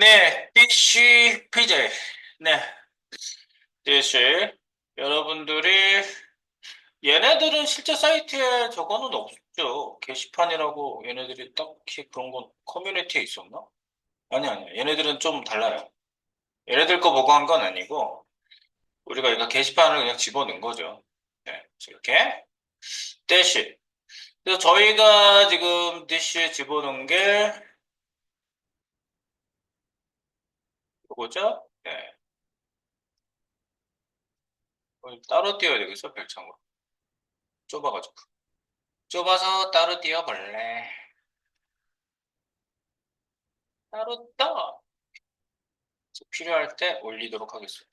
네, DC PJ. 네, DC. 여러분들이, 얘네들은 실제 사이트에 저거는 없죠. 게시판이라고 얘네들이 딱히 그런 건 커뮤니티에 있었나? 아니. 얘네들은 좀 달라요. 얘네들 거 보고 한 건 아니고, 우리가 이거 게시판을 그냥 집어넣은 거죠. 네, 이렇게. DC. 그래서 저희가 지금 DC에 집어넣은 게, 이거죠? 네. 이걸 따로 띄워야 되겠어, 별창으로. 좁아가지고. 좁아서 따로 띄워볼래. 따로 떠. 필요할 때 올리도록 하겠습니다.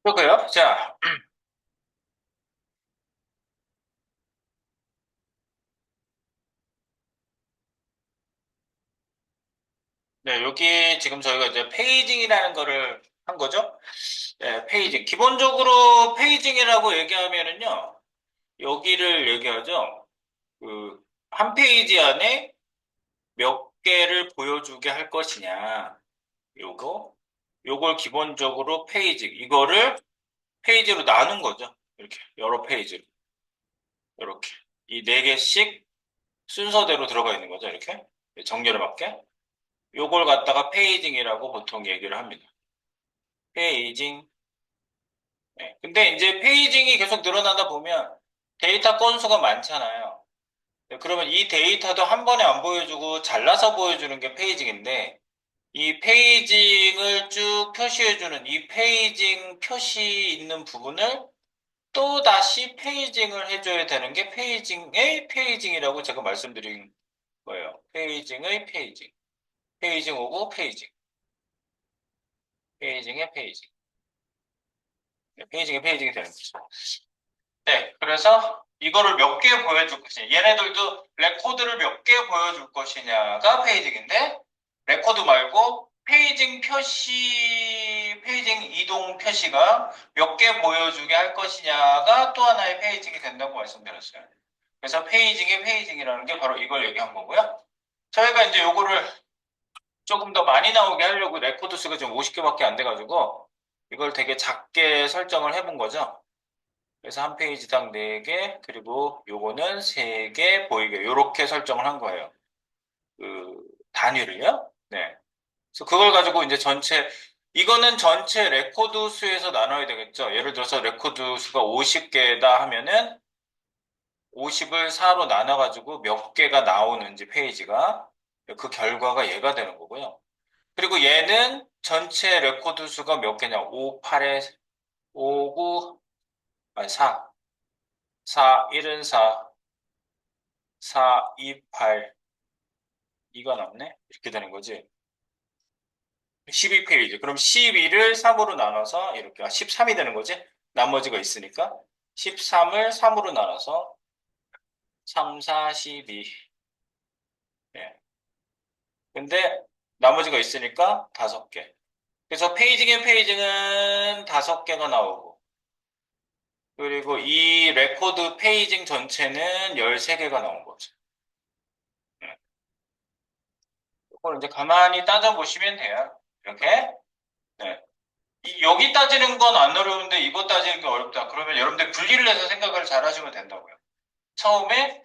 그렇고요. 자, 네, 여기 지금 저희가 이제 페이징이라는 거를 한 거죠. 네, 페이징. 기본적으로 페이징이라고 얘기하면은요, 여기를 얘기하죠. 한 페이지 안에 몇 개를 보여주게 할 것이냐. 요거. 요걸 기본적으로 페이징. 이거를 페이지로 나눈 거죠. 이렇게. 여러 페이지로. 이렇게. 이 네 개씩 순서대로 들어가 있는 거죠. 이렇게. 정렬에 맞게. 요걸 갖다가 페이징이라고 보통 얘기를 합니다. 페이징. 네. 근데 이제 페이징이 계속 늘어나다 보면 데이터 건수가 많잖아요. 네, 그러면 이 데이터도 한 번에 안 보여주고 잘라서 보여주는 게 페이징인데 이 페이징을 쭉 표시해주는 이 페이징 표시 있는 부분을 또 다시 페이징을 해줘야 되는 게 페이징의 페이징이라고 제가 말씀드린 거예요. 페이징의 페이징. 페이징 오고 페이징. 페이징의 페이징. 네, 페이징이 페이징이 되는 거죠. 네, 그래서 이거를 몇 개 보여줄 것이냐. 얘네들도 레코드를 몇 개 보여줄 것이냐가 페이징인데, 레코드 말고 페이징 표시, 페이징 이동 표시가 몇 개 보여주게 할 것이냐가 또 하나의 페이징이 된다고 말씀드렸어요. 그래서 페이징의 페이징이라는 게 바로 이걸 얘기한 거고요. 저희가 이제 요거를 조금 더 많이 나오게 하려고 레코드 수가 지금 50개밖에 안 돼가지고, 이걸 되게 작게 설정을 해본 거죠. 그래서 한 페이지당 4개, 그리고 요거는 3개 보이게, 요렇게 설정을 한 거예요. 단위를요. 네. 그래서 그걸 가지고 이제 이거는 전체 레코드 수에서 나눠야 되겠죠. 예를 들어서 레코드 수가 50개다 하면은 50을 4로 나눠가지고 몇 개가 나오는지 페이지가 그 결과가 얘가 되는 거고요. 그리고 얘는 전체 레코드 수가 몇 개냐? 5, 8에 5, 9, 아니 4, 4, 1은 4, 4, 2, 8, 2가 남네? 이렇게 되는 거지. 12페이지. 그럼 12를 3으로 나눠서 이렇게, 13이 되는 거지? 나머지가 있으니까. 13을 3으로 나눠서 3, 4, 12. 예. 근데 나머지가 있으니까 5개. 그래서 페이징의 페이징은 5개가 나오고, 그리고 이 레코드 페이징 전체는 13개가 나온 거죠. 예. 이걸 이제 가만히 따져보시면 돼요. 이렇게. 네. 여기 따지는 건 안 어려운데 이거 따지는 게 어렵다. 그러면 여러분들 분리를 해서 생각을 잘 하시면 된다고요. 처음에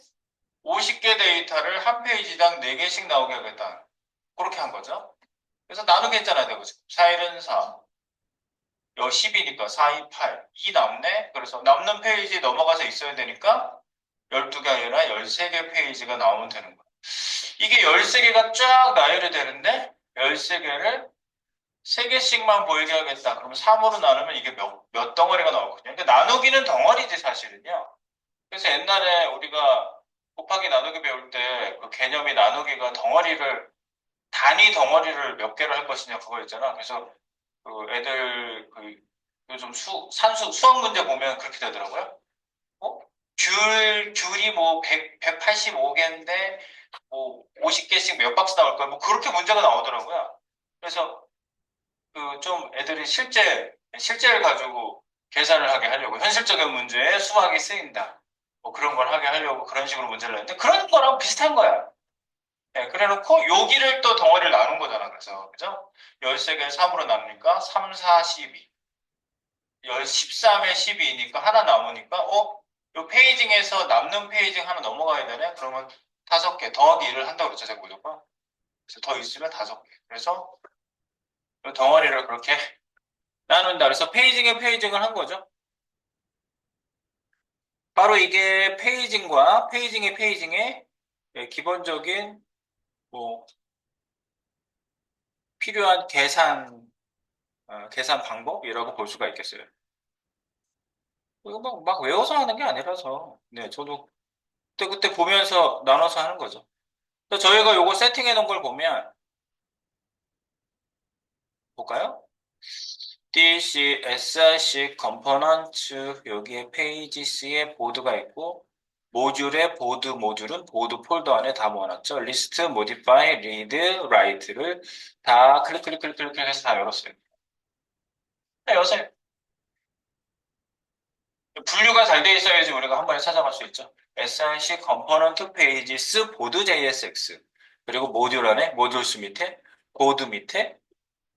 50개 데이터를 한 페이지당 4개씩 나오게 하겠다. 그렇게 한 거죠. 그래서 나누게 했잖아요. 내가 지금 4일은 4, 여 10이니까 4, 2, 8. 2 남네? 그래서 남는 페이지 넘어가서 있어야 되니까 12개 아니라 13개 페이지가 나오면 되는 거예요. 이게 13개가 쫙 나열이 되는데 13개를 3개씩만 보이게 하겠다. 그러면 3으로 나누면 이게 몇 덩어리가 나오거든요. 근데 나누기는 덩어리지 사실은요. 그래서 옛날에 우리가 곱하기 나누기 배울 때 그 개념이 나누기가 단위 덩어리를 몇 개로 할 것이냐 그거였잖아. 그래서 그 애들 요즘 수학 문제 보면 그렇게 되더라고요. 어? 귤이 뭐 185개인데 뭐 50개씩 몇 박스 나올 거야. 뭐 그렇게 문제가 나오더라고요. 그래서 그 좀 애들이 실제를 가지고 계산을 하게 하려고 현실적인 문제에 수학이 쓰인다. 뭐 그런 걸 하게 하려고 그런 식으로 문제를 냈는데 그런 거랑 비슷한 거야. 예, 그래놓고 여기를 또 덩어리를 나눈 거잖아. 그래서 그죠? 13개를 3으로 나누니까 3, 4, 12. 13에 12니까 하나 남으니까 요 페이징에서 남는 페이징 하나 넘어가야 되네? 그러면 5개 더하기 1을 한다고 그랬죠, 제가 무조건. 그래서 더 있으면 5개. 그래서 요 덩어리를 그렇게 나눈다. 그래서 페이징에 페이징을 한 거죠. 바로 이게 페이징과 페이징의 페이징의 기본적인 뭐 필요한 계산 방법이라고 볼 수가 있겠어요. 이거 막 외워서 하는 게 아니라서, 네, 저도 그때 보면서 나눠서 하는 거죠. 그래서 저희가 요거 세팅해 놓은 걸 보면, 볼까요? DC, SRC, 컴포넌트, 여기에 페이지스에 보드가 있고, 모듈은 보드 폴더 안에 다 모아놨죠. 리스트, 모디파이, 리드, 라이트를 다 클릭 해서 다 열었어요. 네, 여보세요. 분류가 잘 돼 있어야지 우리가 한 번에 찾아갈 수 있죠. SRC 컴포넌트 페이지스 보드 JSX 그리고 모듈 안에 모듈스 밑에 보드 밑에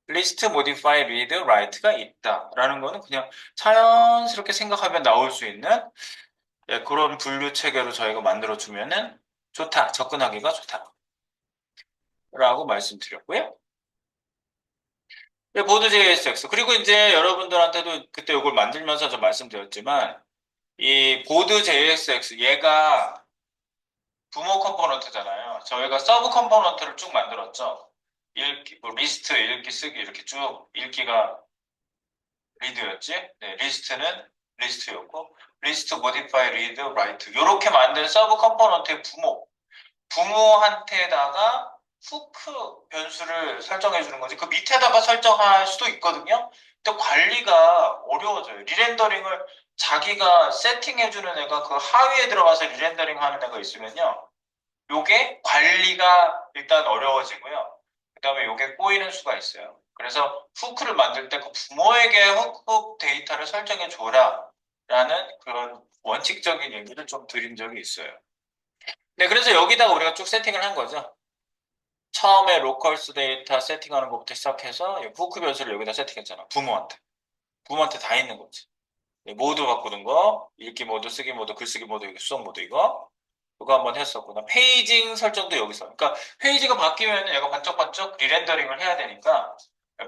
리스트 모디파이 리드 라이트가 있다라는 거는 그냥 자연스럽게 생각하면 나올 수 있는 그런 분류 체계로 저희가 만들어 주면은 좋다, 접근하기가 좋다라고 말씀드렸고요. 보드 JSX 그리고 이제 여러분들한테도 그때 이걸 만들면서 좀 말씀드렸지만 이 보드 JSX 얘가 부모 컴포넌트잖아요. 저희가 서브 컴포넌트를 쭉 만들었죠. 뭐 리스트, 읽기, 쓰기 이렇게 쭉 읽기가 리드였지. 네, 리스트는 리스트였고 리스트, 모디파이, 리드, 라이트 이렇게 만든 서브 컴포넌트의 부모한테다가 후크 변수를 설정해 주는 거지. 그 밑에다가 설정할 수도 있거든요. 근데 관리가 어려워져요. 리렌더링을 자기가 세팅해 주는 애가 그 하위에 들어가서 리렌더링 하는 애가 있으면요. 요게 관리가 일단 어려워지고요. 그 다음에 요게 꼬이는 수가 있어요. 그래서 후크를 만들 때 그 부모에게 후크 데이터를 설정해 줘라 라는 그런 원칙적인 얘기를 좀 드린 적이 있어요. 네, 그래서 여기다가 우리가 쭉 세팅을 한 거죠. 처음에 로컬스 데이터 세팅하는 것부터 시작해서 후크 변수를 여기다 세팅했잖아. 부모한테 다 있는 거지. 네, 모드 바꾸는 거, 읽기 모드, 쓰기 모드, 글쓰기 모드, 이거 수동 모드 이거. 그거 한번 했었구나. 페이징 설정도 여기서. 그러니까 페이지가 바뀌면 얘가 반짝반짝 리렌더링을 해야 되니까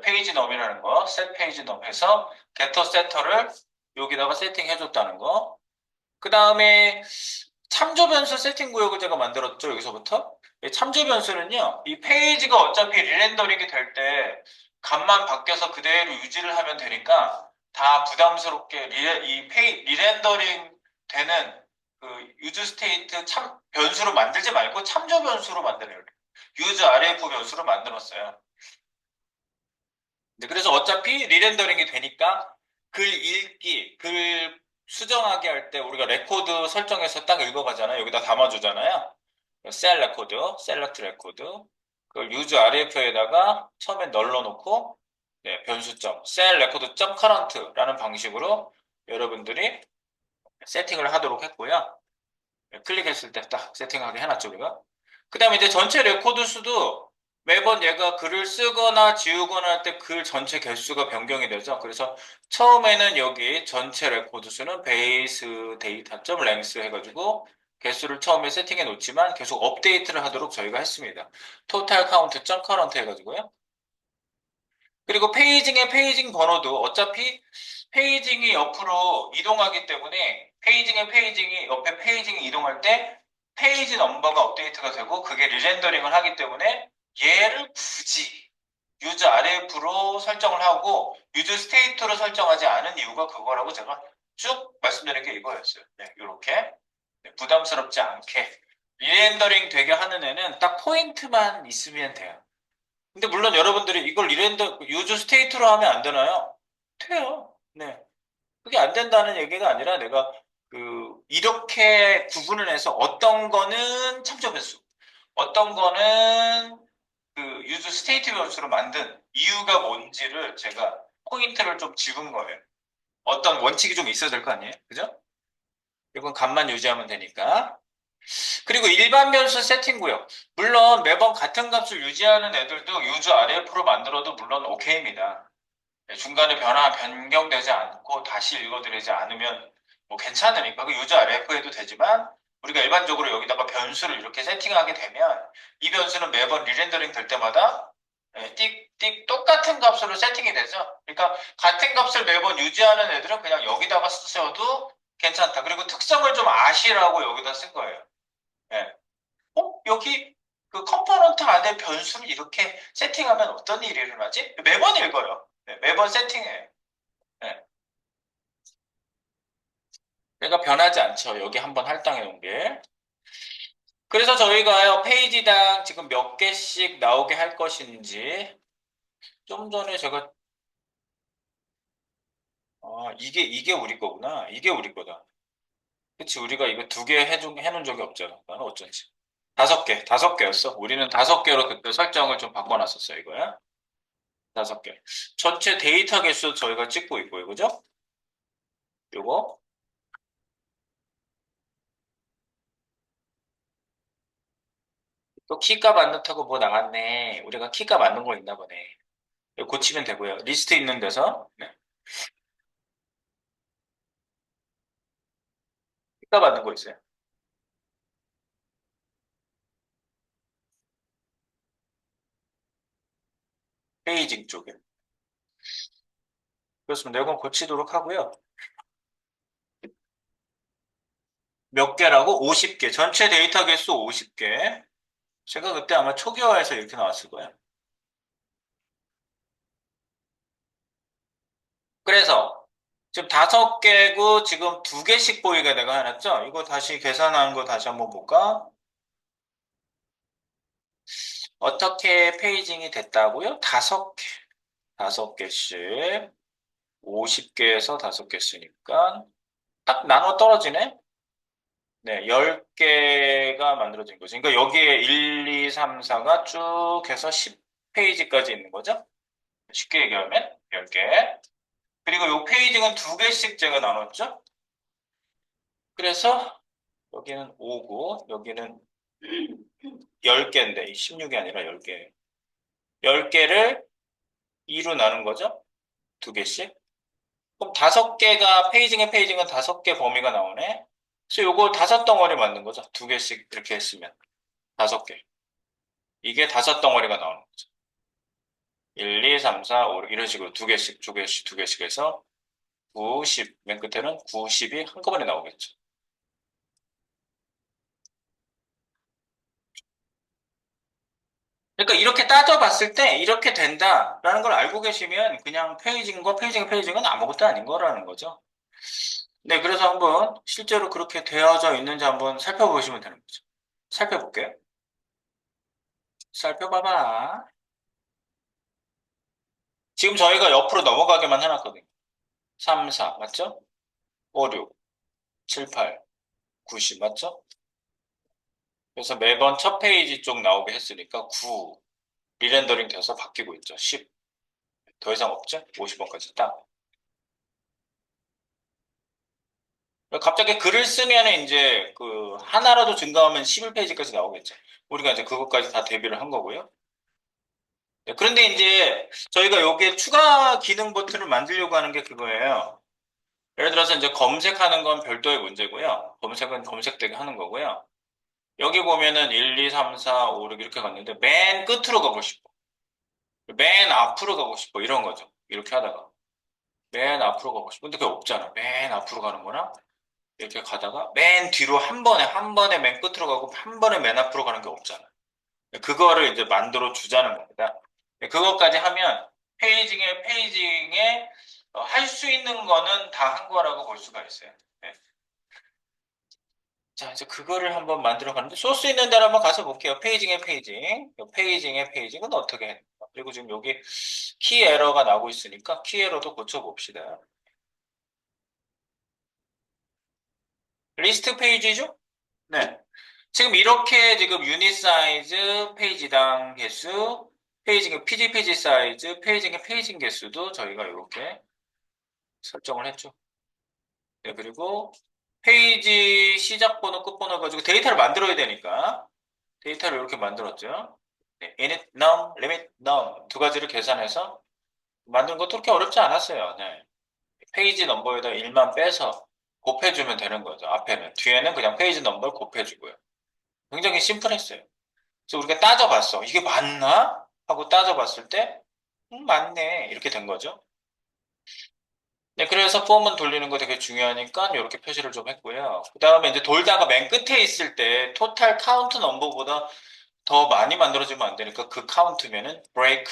페이지 넘이라는 거, 셋 페이지 넘 해서 게터 세터를 여기다가 세팅해줬다는 거. 그 다음에 참조 변수 세팅 구역을 제가 만들었죠. 여기서부터. 이 참조 변수는요. 이 페이지가 어차피 리렌더링이 될 때 값만 바뀌어서 그대로 유지를 하면 되니까 다 부담스럽게 리렌더링 되는 그 유즈 스테이트 변수로 만들지 말고 참조 변수로 만드네요. 유즈 RF 변수로 만들었어요. 네, 그래서 어차피 리렌더링이 되니까 글 수정하게 할 때 우리가 레코드 설정해서 딱 읽어가잖아요. 여기다 담아주잖아요. 셀 레코드, 셀렉트 레코드. 그걸 유즈 RF에다가 처음에 널러놓고 네, 변수점, 셀 레코드 점 커런트라는 방식으로 여러분들이 세팅을 하도록 했고요. 네, 클릭했을 때 딱 세팅하게 해놨죠, 우리가. 그 다음에 이제 전체 레코드 수도 매번 얘가 글을 쓰거나 지우거나 할 때 글 전체 개수가 변경이 되죠. 그래서 처음에는 여기 전체 레코드 수는 베이스 데이터.점 랭스 해가지고 개수를 처음에 세팅해 놓지만 계속 업데이트를 하도록 저희가 했습니다. 토탈 카운트.점 커런트 해가지고요. 그리고 페이징의 페이징 번호도 어차피 페이징이 옆으로 이동하기 때문에 페이징의 옆에 페이징이 이동할 때 페이지 넘버가 업데이트가 되고 그게 리렌더링을 하기 때문에 얘를 굳이 유즈 RF로 설정을 하고 유즈 스테이트로 설정하지 않은 이유가 그거라고 제가 쭉 말씀드린 게 이거였어요. 네, 이렇게 부담스럽지 않게 리렌더링 되게 하는 애는 딱 포인트만 있으면 돼요. 근데 물론 여러분들이 이걸 유즈 스테이트로 하면 안 되나요? 돼요. 네. 그게 안 된다는 얘기가 아니라 내가 이렇게 구분을 해서 어떤 거는 참조 변수, 어떤 거는 유즈 스테이트 변수로 만든 이유가 뭔지를 제가 포인트를 좀 집은 거예요. 어떤 원칙이 좀 있어야 될 거 아니에요? 그죠? 이건 값만 유지하면 되니까. 그리고 일반 변수 세팅 구역. 물론 매번 같은 값을 유지하는 애들도 유저 RF로 만들어도 물론 오케이입니다. 중간에 변경되지 않고 다시 읽어드리지 않으면 뭐 괜찮으니까 그 유저 RF 해도 되지만 우리가 일반적으로 여기다가 변수를 이렇게 세팅하게 되면 이 변수는 매번 리렌더링 될 때마다 띡띡 똑같은 값으로 세팅이 되죠. 그러니까 같은 값을 매번 유지하는 애들은 그냥 여기다가 쓰셔도 괜찮다. 그리고 특성을 좀 아시라고 여기다 쓴 거예요. 예. 여기 그 컴포넌트 안에 변수를 이렇게 세팅하면 어떤 일이 일어나지? 매번 읽어요. 네, 매번 세팅해요. 네. 내가 변하지 않죠. 여기 한번 할당해 놓은 게. 그래서 저희가요, 페이지당 지금 몇 개씩 나오게 할 것인지, 좀 전에 제가, 이게 우리 거구나. 이게 우리 거다. 그치, 우리가 이거 두 개 해놓은 적이 없잖아. 나는 어쩐지. 다섯 개였어. 우리는 다섯 개로 그때 설정을 좀 바꿔놨었어요, 이거야. 다섯 개. 전체 데이터 개수 저희가 찍고 있고요, 그죠? 요거. 또 키값 안 넣다고 뭐 나갔네. 우리가 키값 안 넣은 거 있나 보네. 이거 고치면 되고요. 리스트 있는 데서. 네. 키값 안 넣은 거 있어요. 페이징 쪽에. 그렇습니다. 이건 고치도록 하고요. 몇 개라고? 50개. 전체 데이터 개수 50개. 제가 그때 아마 초기화해서 이렇게 나왔을 거예요. 그래서 지금 다섯 개고 지금 두 개씩 보이게 내가 해놨죠? 이거 다시 계산한 거 다시 한번 볼까? 어떻게 페이징이 됐다고요? 다섯 개. 다섯 개씩. 50개에서 다섯 개 쓰니까 딱 나눠 떨어지네? 네, 10개가 만들어진 거죠. 그러니까 여기에 1, 2, 3, 4가 쭉 해서 10페이지까지 있는 거죠. 쉽게 얘기하면 10개. 그리고 이 페이지는 두 개씩 제가 나눴죠. 그래서 여기는 5고 여기는 10개인데 16이 아니라 10개. 10개를 2로 나눈 거죠. 두 개씩. 그럼 다섯 개가 페이징은 다섯 개 범위가 나오네. 그래서 요거 다섯 덩어리 만든 거죠. 두 개씩 이렇게 했으면 다섯 개. 이게 다섯 덩어리가 나오는 거죠. 1, 2, 3, 4, 5, 6 이런 식으로 두 개씩, 두 개씩, 두 개씩 해서 9, 10, 맨 끝에는 9, 10이 한꺼번에 나오겠죠. 그러니까 이렇게 따져봤을 때 이렇게 된다라는 걸 알고 계시면 그냥 페이징은 아무것도 아닌 거라는 거죠. 네, 그래서 한번 실제로 그렇게 되어져 있는지 한번 살펴보시면 되는 거죠. 살펴볼게요. 살펴봐봐. 지금 저희가 옆으로 넘어가게만 해놨거든요. 3, 4, 맞죠? 5, 6, 7, 8, 9, 10, 맞죠? 그래서 매번 첫 페이지 쪽 나오게 했으니까 9, 리렌더링 돼서 바뀌고 있죠. 10, 더 이상 없죠? 50번까지 딱. 갑자기 글을 쓰면 이제 그 하나라도 증가하면 11페이지까지 나오겠죠. 우리가 이제 그것까지 다 대비를 한 거고요. 네, 그런데 이제 저희가 여기에 추가 기능 버튼을 만들려고 하는 게 그거예요. 예를 들어서 이제 검색하는 건 별도의 문제고요. 검색은 검색되게 하는 거고요. 여기 보면은 1, 2, 3, 4, 5, 6 이렇게 갔는데 맨 끝으로 가고 싶어. 맨 앞으로 가고 싶어. 이런 거죠. 이렇게 하다가. 맨 앞으로 가고 싶어. 근데 그게 없잖아. 맨 앞으로 가는 거나 이렇게 가다가 맨 뒤로 한 번에 맨 끝으로 가고 한 번에 맨 앞으로 가는 게 없잖아. 그거를 이제 만들어 주자는 겁니다. 그것까지 하면 페이징에 할 수 있는 거는 다 한 거라고 볼 수가 있어요. 네. 자, 이제 그거를 한번 만들어 가는데, 소스 있는 데로 한번 가서 볼게요. 페이징의 페이징. 페이징의 페이징은 어떻게 했는가. 그리고 지금 여기 키 에러가 나고 있으니까 키 에러도 고쳐봅시다. 리스트 페이지죠? 네. 지금 이렇게 지금 유닛 사이즈, 페이지당 개수, 페이징의 PG 사이즈, 페이징의 페이징 개수도 저희가 이렇게 설정을 했죠. 네, 그리고 페이지 시작 번호, 끝 번호 가지고 데이터를 만들어야 되니까 데이터를 이렇게 만들었죠. 네, init, num, limit, num 두 가지를 계산해서 만든 것도 그렇게 어렵지 않았어요. 네. 페이지 넘버에다 1만 빼서 곱해주면 되는 거죠. 앞에는. 뒤에는 그냥 페이지 넘버를 곱해주고요. 굉장히 심플했어요. 그래서 우리가 따져봤어. 이게 맞나? 하고 따져봤을 때, 맞네. 이렇게 된 거죠. 네, 그래서 폼은 돌리는 거 되게 중요하니까 이렇게 표시를 좀 했고요. 그 다음에 이제 돌다가 맨 끝에 있을 때 토탈 카운트 넘버보다 더 많이 만들어지면 안 되니까 그 카운트면은 브레이크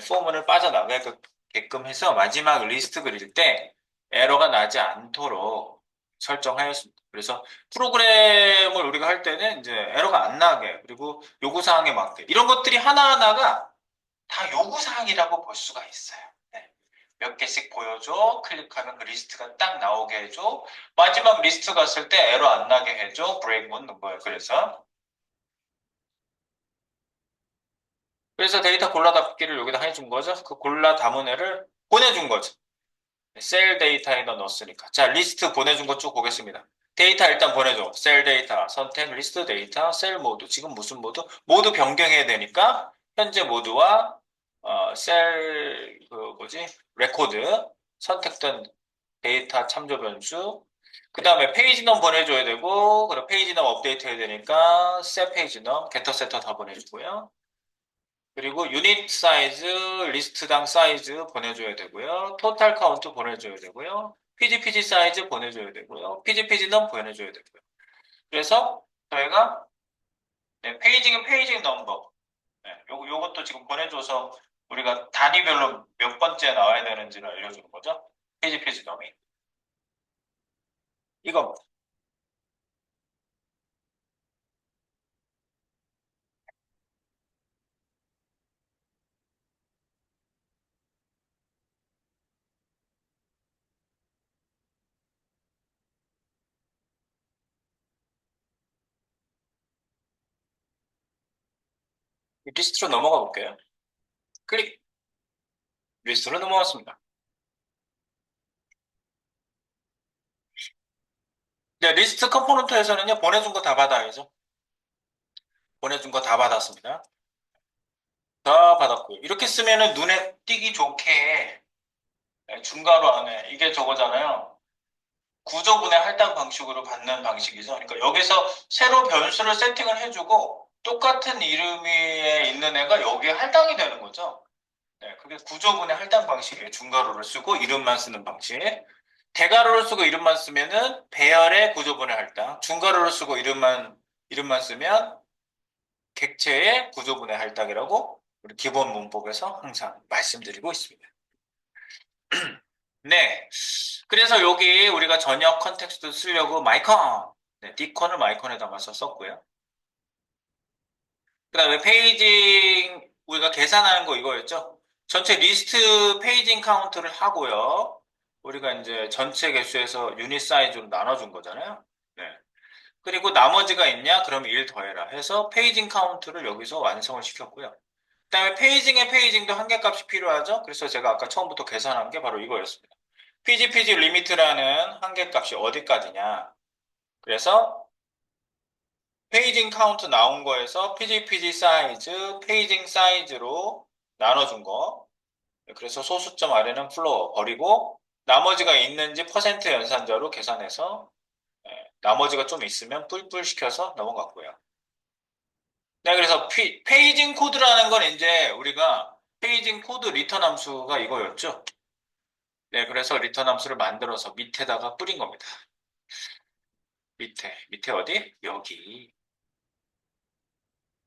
포문을 빠져나가게끔 해서 마지막 리스트 그릴 때 에러가 나지 않도록 설정하였습니다. 그래서 프로그램을 우리가 할 때는 이제 에러가 안 나게 그리고 요구사항에 맞게 이런 것들이 하나하나가 다 요구사항이라고 볼 수가 있어요. 네. 몇 개씩 보여줘. 클릭하면 그 리스트가 딱 나오게 해줘. 마지막 리스트 갔을 때 에러 안 나게 해줘. 브레이크 문 넣은 거예요. 그래서 데이터 골라 담기를 여기다 해준 거죠. 그 골라 담은 애를 보내준 거죠. 셀 데이터에다 넣었으니까. 자, 리스트 보내준 것 쭉 보겠습니다. 데이터 일단 보내줘. 셀 데이터, 선택, 리스트 데이터, 셀 모드. 지금 무슨 모드? 모두 변경해야 되니까 현재 모드와 레코드 선택된 데이터 참조 변수. 그 다음에 페이지 넘 보내줘야 되고, 그리고 페이지 넘 업데이트 해야 되니까 셋 페이지 넘, 게터 세터 다 보내주고요. 그리고 유닛 사이즈, 리스트당 사이즈 보내줘야 되고요. 토탈 카운트 보내줘야 되고요. PG 사이즈 보내줘야 되고요. PG는 보내줘야 되고요. 그래서 저희가 네, 페이징은 페이징 넘버. 네, 요것도 지금 보내줘서 우리가 단위별로 몇 번째 나와야 되는지를 알려주는 거죠. 페이지 넘이. 이거 리스트로 넘어가 볼게요. 클릭. 리스트로 넘어갔습니다. 네, 리스트 컴포넌트에서는요, 보내준 거 다 받아야죠. 보내준 거 다 받았습니다. 다 받았고요. 이렇게 쓰면은 눈에 띄기 좋게 중괄호 안에 이게 저거잖아요. 구조분해 할당 방식으로 받는 방식이죠. 그러니까 여기서 새로 변수를 세팅을 해주고 똑같은 이름이 있는 애가 여기에 할당이 되는 거죠. 네, 그게 구조분해 할당 방식이에요. 중괄호를 쓰고 이름만 쓰는 방식. 대괄호를 쓰고 이름만 쓰면은 배열의 구조분해 할당. 중괄호를 쓰고 이름만 쓰면 객체의 구조분해 할당이라고 우리 기본 문법에서 항상 말씀드리고 있습니다. 네. 그래서 여기 우리가 전역 컨텍스트 쓰려고 마이컨, 네, 디컨을 마이컨에 담아서 썼고요. 그 다음에 페이징, 우리가 계산하는 거 이거였죠? 전체 리스트 페이징 카운트를 하고요. 우리가 이제 전체 개수에서 유닛 사이즈로 나눠준 거잖아요. 네. 그리고 나머지가 있냐? 그럼 1 더해라 해서 페이징 카운트를 여기서 완성을 시켰고요. 그다음에 페이징의 페이징도 한계값이 필요하죠. 그래서 제가 아까 처음부터 계산한 게 바로 이거였습니다. PG 리미트라는 한계값이 어디까지냐. 그래서 페이징 카운트 나온 거에서 PG 사이즈, 페이징 사이즈로 나눠준 거. 그래서 소수점 아래는 플로어 버리고 나머지가 있는지 퍼센트 연산자로 계산해서 나머지가 좀 있으면 뿔뿔 시켜서 넘어갔고요. 네, 그래서 페이징 코드라는 건 이제 우리가 페이징 코드 리턴 함수가 이거였죠. 네, 그래서 리턴 함수를 만들어서 밑에다가 뿌린 겁니다. 밑에 어디? 여기.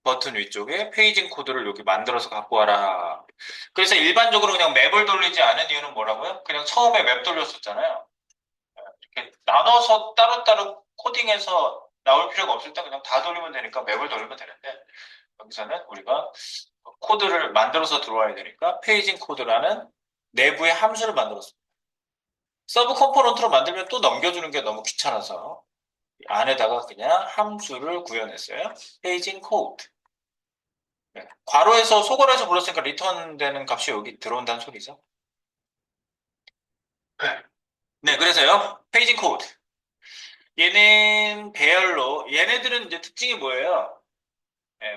버튼 위쪽에 페이징 코드를 여기 만들어서 갖고 와라. 그래서 일반적으로 그냥 맵을 돌리지 않은 이유는 뭐라고요? 그냥 처음에 맵 돌렸었잖아요. 이렇게 나눠서 따로따로 코딩해서 나올 필요가 없을 때 그냥 다 돌리면 되니까 맵을 돌리면 되는데 여기서는 우리가 코드를 만들어서 들어와야 되니까 페이징 코드라는 내부의 함수를 만들었습니다. 서브 컴포넌트로 만들면 또 넘겨주는 게 너무 귀찮아서 안에다가 그냥 함수를 구현했어요. 페이징 코드. 네. 괄호에서 소괄호에서 불렀으니까 리턴 되는 값이 여기 들어온다는 소리죠. 네, 그래서요. 페이징 코드. 얘는 배열로, 얘네들은 이제 특징이 뭐예요?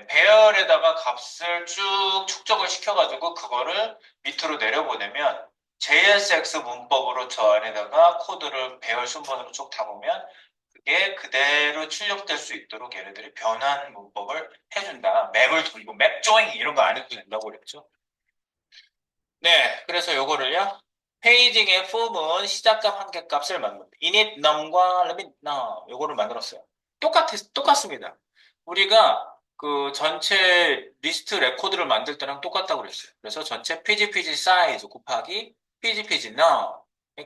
배열에다가 값을 쭉 축적을 시켜가지고 그거를 밑으로 내려보내면 JSX 문법으로 저 안에다가 코드를 배열 순번으로 쭉 담으면 그게 그대로 출력될 수 있도록 얘네들이 변환 문법을 해준다. 맵을 돌리고 맵 조잉 이런 거 안 해도 된다고 그랬죠. 네, 그래서 요거를요. 페이징의 폼은 시작값 한 개 값을 만듭니다. init num과 limit num 요거를 만들었어요. 똑같습니다. 우리가 그 전체 리스트 레코드를 만들 때랑 똑같다고 그랬어요. 그래서 전체 pgpg 사이즈 곱하기 pgpg num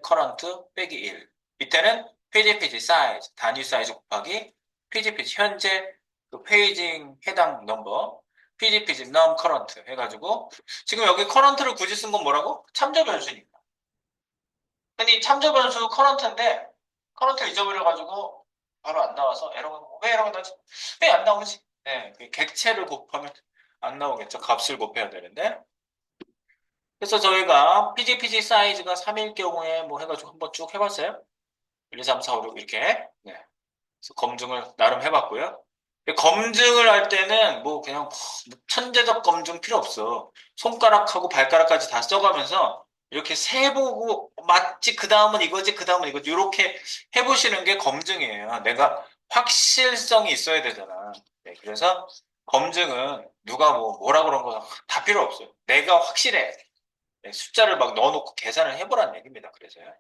current 빼기 1. 밑에는 pgpg 사이즈 단위 사이즈 곱하기 pgpg 현재 그 페이징 해당 넘버 pgpg num current 해가지고 지금 여기 커런트를 굳이 쓴 건 뭐라고? 참조 변수니까. 흔히 참조 변수 커런트인데 커런트 잊어버려가지고 바로 안 나와서 에러가 왜 에러가 나지? 왜 안 나오지? 네, 그 객체를 곱하면 안 나오겠죠. 값을 곱해야 되는데. 그래서 저희가 PGPG 사이즈가 3일 경우에 뭐 해가지고 한번 쭉 해봤어요. 1, 2, 3, 4, 5, 6 이렇게. 네. 그래서 검증을 나름 해봤고요. 검증을 할 때는 뭐 그냥 천재적 검증 필요 없어. 손가락하고 발가락까지 다 써가면서 이렇게 세보고 맞지? 그 다음은 이거지? 그 다음은 이거지? 이렇게 해보시는 게 검증이에요. 내가 확실성이 있어야 되잖아. 네, 그래서 검증은 누가 뭐라 그런 거 다 필요 없어요. 내가 확실해. 네, 숫자를 막 넣어놓고 계산을 해보라는 얘기입니다. 그래서요.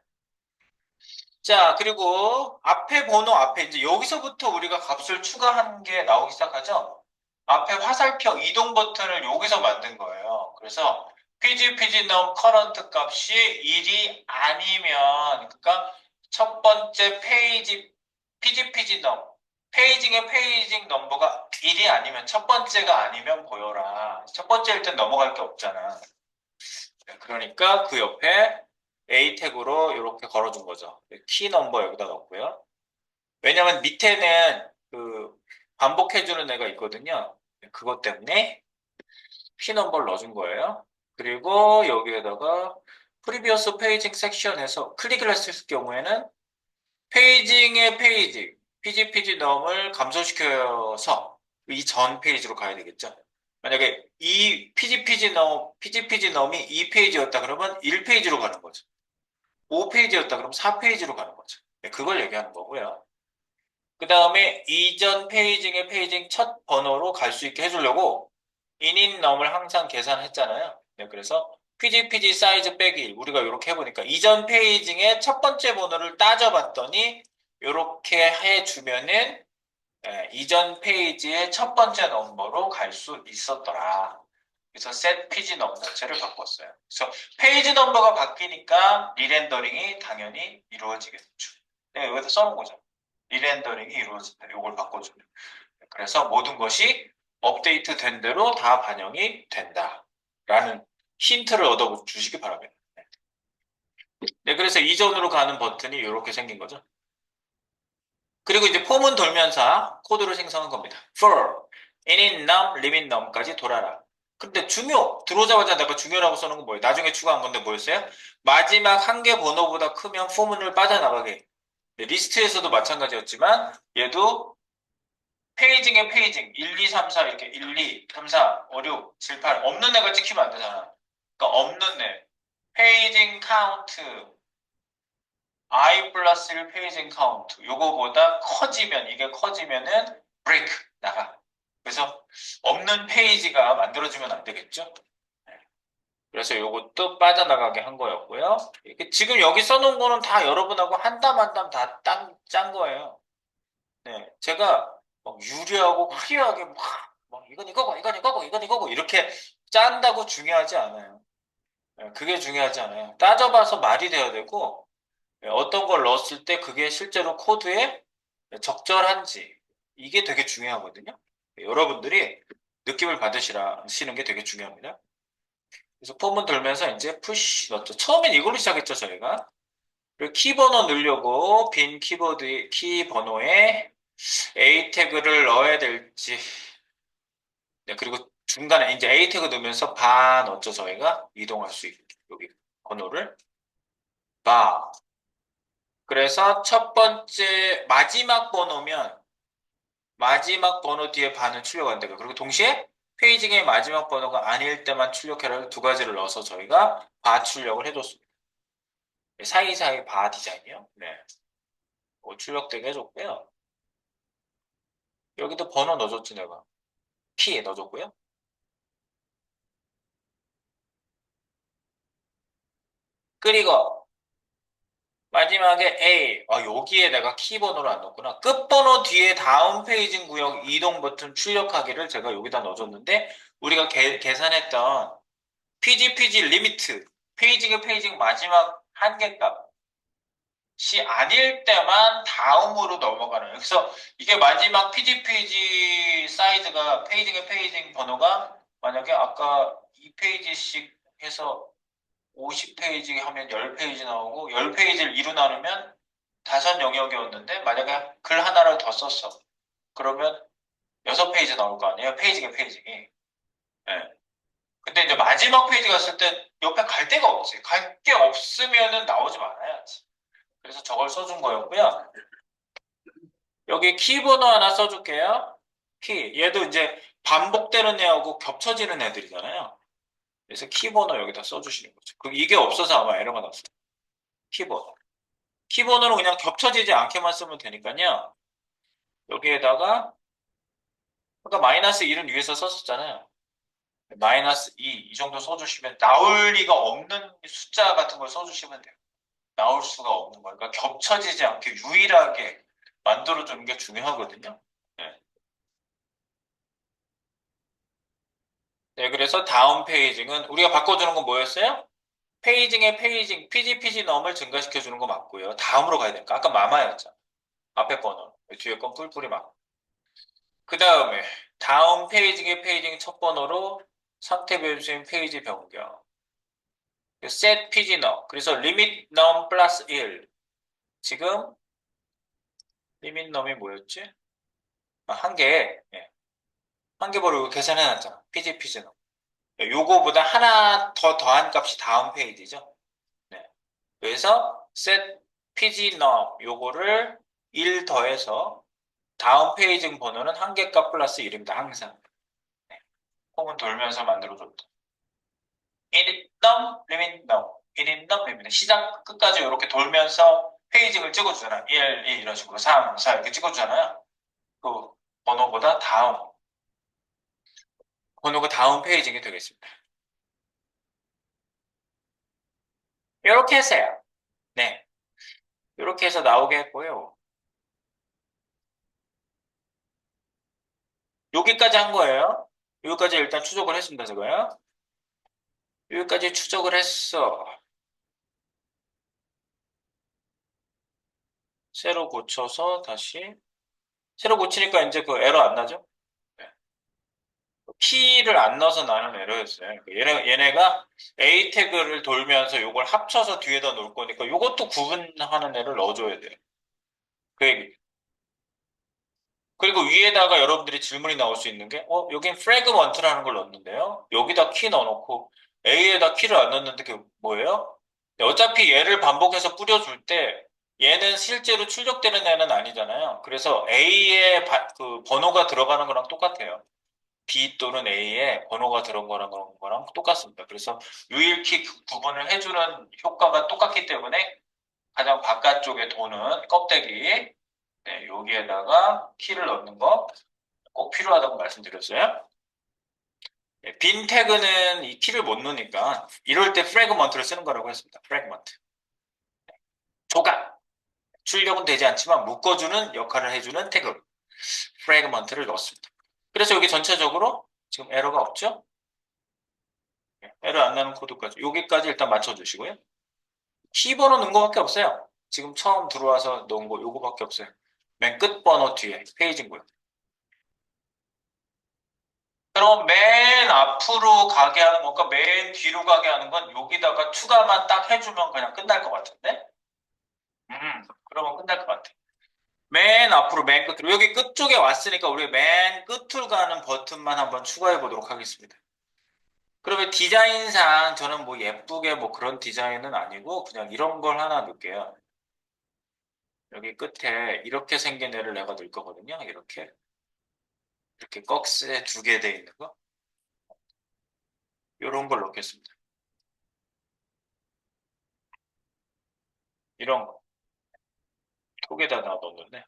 자, 그리고 앞에 번호 앞에 이제 여기서부터 우리가 값을 추가하는 게 나오기 시작하죠. 앞에 화살표 이동 버튼을 여기서 만든 거예요. 그래서 PGPG num current 값이 1이 아니면 그러니까 첫 번째 페이지 PGPG num 페이징의 페이징 넘버가 1이 아니면 첫 번째가 아니면 보여라. 첫 번째일 땐 넘어갈 게 없잖아. 그러니까 그 옆에 A 태그로 이렇게 걸어준 거죠. 키 넘버 여기다 넣고요. 왜냐면 밑에는 그 반복해주는 애가 있거든요. 그것 때문에 키 넘버를 넣어준 거예요. 그리고 여기에다가 프리비어스 페이징 섹션에서 클릭을 했을 경우에는 페이징의 페이징, PGPG 넘을 감소시켜서 이 전 페이지로 가야 되겠죠. 만약에 이 PGPG 넘이 2페이지였다 그러면 1페이지로 가는 거죠. 5페이지였다 그러면 4페이지로 가는 거죠. 네, 그걸 얘기하는 거고요. 그 다음에 이전 페이징의 페이징 첫 번호로 갈 수 있게 해주려고 init num을 항상 계산했잖아요. 네, 그래서 PGPG 사이즈 빼기 1 우리가 이렇게 해보니까 이전 페이징의 첫 번째 번호를 따져봤더니 이렇게 해주면은 이전 페이지의 첫 번째 넘버로 갈 수 있었더라. 그래서 set page 넘버 자체를 바꿨어요. 그래서 페이지 넘버가 바뀌니까 리렌더링이 당연히 이루어지겠죠. 내가 여기다 써놓은 거죠. 리렌더링이 이루어진다. 이걸 바꿔주면. 그래서 모든 것이 업데이트 된 대로 다 반영이 된다. 라는 힌트를 얻어 주시기 바랍니다. 네, 그래서 이전으로 가는 버튼이 이렇게 생긴 거죠. 그리고 이제 폼은 돌면서 코드를 생성한 겁니다. for init num, limit num까지 돌아라. 근데 중요 들어오자마자 내가 중요라고 써놓은 건 뭐예요? 나중에 추가한 건데 뭐였어요? 마지막 한 개 번호보다 크면 폼을 빠져나가게. 네, 리스트에서도 마찬가지였지만 얘도 페이징의 페이징 1, 2, 3, 4 이렇게 1, 2, 3, 4, 5, 6, 7, 8 없는 애가 찍히면 안 되잖아. 그러니까 없는 애 페이징 카운트 I 플러스 1 페이징 카운트 요거보다 커지면 이게 커지면은 브레이크 나가. 그래서 없는 페이지가 만들어지면 안 되겠죠. 네. 그래서 요것도 빠져나가게 한 거였고요. 이게 지금 여기 써놓은 거는 다 여러분하고 한 땀 한 땀 다 짠 거예요. 네, 제가 막 유리하고 화려하게 막 이건 이거고 이건 이거고 이건 이거고 이렇게 짠다고 중요하지 않아요. 네, 그게 중요하지 않아요. 따져봐서 말이 돼야 되고 어떤 걸 넣었을 때 그게 실제로 코드에 적절한지 이게 되게 중요하거든요. 여러분들이 느낌을 받으시는 게 되게 중요합니다. 그래서 폼은 돌면서 이제 푸시 넣었죠. 처음엔 이걸로 시작했죠, 저희가. 그리고 키 번호 넣으려고 빈 키보드 키 번호에 A 태그를 넣어야 될지 네, 그리고 중간에 이제 A 태그 넣으면서 바 넣었죠, 저희가 이동할 수 있게 여기 번호를 바. 그래서 첫 번째 마지막 번호면 마지막 번호 뒤에 바는 출력 안 되고 그리고 동시에 페이징의 마지막 번호가 아닐 때만 출력해라 두 가지를 넣어서 저희가 바 출력을 해줬습니다. 사이사이 바 디자인이요. 네. 출력되게 해줬고요. 여기도 번호 넣어줬지 내가. 키 넣어줬고요. 그리고 마지막에 A. 여기에 내가 키 번호를 안 넣었구나. 끝번호 뒤에 다음 페이징 구역 이동 버튼 출력하기를 제가 여기다 넣어줬는데 우리가 계산했던 PG 리미트 페이징 마지막 한계값 시 아닐 때만 다음으로 넘어가는. 그래서 이게 마지막 PG 사이즈가 페이징 번호가 만약에 아까 2페이지씩 해서 50페이지 하면 10페이지 나오고 10페이지를 2로 나누면 다섯 영역이었는데 만약에 글 하나를 더 썼어. 그러면 6페이지 나올 거 아니에요? 페이징이. 예. 근데 이제 마지막 페이지 갔을 때 옆에 갈 데가 없지. 갈 게 없으면은 나오지 말아야지. 그래서 저걸 써준 거였고요. 여기 키 번호 하나 써줄게요. 키. 얘도 이제 반복되는 애하고 겹쳐지는 애들이잖아요. 그래서 키 번호 여기다 써주시는 거죠. 이게 없어서 아마 에러가 났어요. 키 번호. 키 번호는 그냥 겹쳐지지 않게만 쓰면 되니까요. 여기에다가 아까 마이너스 1은 위에서 썼었잖아요. 마이너스 2, 이 정도 써주시면 나올 리가 없는 숫자 같은 걸 써주시면 돼요. 나올 수가 없는 거니까 겹쳐지지 않게 유일하게 만들어주는 게 중요하거든요. 네. 네, 그래서 다음 페이징은 우리가 바꿔주는 건 뭐였어요? 페이징의 PG 넘을 증가시켜주는 거 맞고요. 다음으로 가야 되니까. 아까 마마였죠. 앞에 번호. 뒤에 건 뿔뿔이 맞고. 그 다음에 다음 페이징의 페이징 첫 번호로 상태 변수인 페이지 변경. set PG 넘. 그래서 limit num 플러스 1. 지금 limit num이 뭐였지? 한 개. 예. 한 개 버리고 계산해놨잖아. PG 넘. 요거보다 하나 더 더한 값이 다음 페이지죠. 네. 그래서 set PG 넘 요거를 1 더해서 다음 페이지 번호는 한 개 값 플러스 1입니다. 항상. 네. 홈은 돌면서 만들어줬다. 인입넘, 리밋넘, 인입넘, 리밋넘. 시작 끝까지 이렇게 돌면서 페이징을 찍어주잖아. 1, 2 이런 식으로 3, 4 이렇게 찍어주잖아요. 그 번호보다 번호가 다음 페이징이 되겠습니다. 이렇게 했어요. 네. 이렇게 해서 나오게 했고요. 여기까지 한 거예요. 여기까지 일단 추적을 했습니다, 제가요. 여기까지 추적을 했어. 새로 고쳐서 다시. 새로 고치니까 이제 그 에러 안 나죠? 네. 키를 안 넣어서 나는 에러였어요. 얘네가 A 태그를 돌면서 이걸 합쳐서 뒤에다 놓을 거니까 이것도 구분하는 애를 넣어줘야 돼요. 그 얘기. 그리고 위에다가 여러분들이 질문이 나올 수 있는 게, 여긴 fragment라는 걸 넣었는데요. 여기다 키 넣어놓고 A에다 키를 안 넣었는데 그게 뭐예요? 어차피 얘를 반복해서 뿌려줄 때 얘는 실제로 출력되는 애는 아니잖아요. 그래서 A에 그 번호가 들어가는 거랑 똑같아요. B 또는 A에 번호가 들어가는 거랑 똑같습니다. 그래서 유일키 구분을 해주는 효과가 똑같기 때문에 가장 바깥쪽에 도는 껍데기, 네, 여기에다가 키를 넣는 거 꼭 필요하다고 말씀드렸어요. 네, 빈 태그는 이 키를 못 넣으니까 이럴 때 프래그먼트를 쓰는 거라고 했습니다. 프래그먼트. 조각. 출력은 되지 않지만 묶어주는 역할을 해주는 태그. 프래그먼트를 넣었습니다. 그래서 여기 전체적으로 지금 에러가 없죠? 네, 에러 안 나는 코드까지. 여기까지 일단 맞춰주시고요. 키번호 넣은 거밖에 없어요. 지금 처음 들어와서 넣은 거 요거밖에 없어요. 맨 끝 번호 뒤에 페이지고요. 그럼 맨 앞으로 가게 하는 것과 맨 뒤로 가게 하는 건 여기다가 추가만 딱 해주면 그냥 끝날 것 같은데? 그러면 끝날 것 같아. 맨 앞으로 맨 끝으로. 여기 끝쪽에 왔으니까 우리 맨 끝으로 가는 버튼만 한번 추가해 보도록 하겠습니다. 그러면 디자인상 저는 뭐 예쁘게 뭐 그런 디자인은 아니고 그냥 이런 걸 하나 넣을게요. 여기 끝에 이렇게 생긴 애를 내가 넣을 거거든요. 이렇게 꺽스에 두 개 돼 있는 거. 이런 걸 넣겠습니다. 이런 거. 톡에다 넣었는데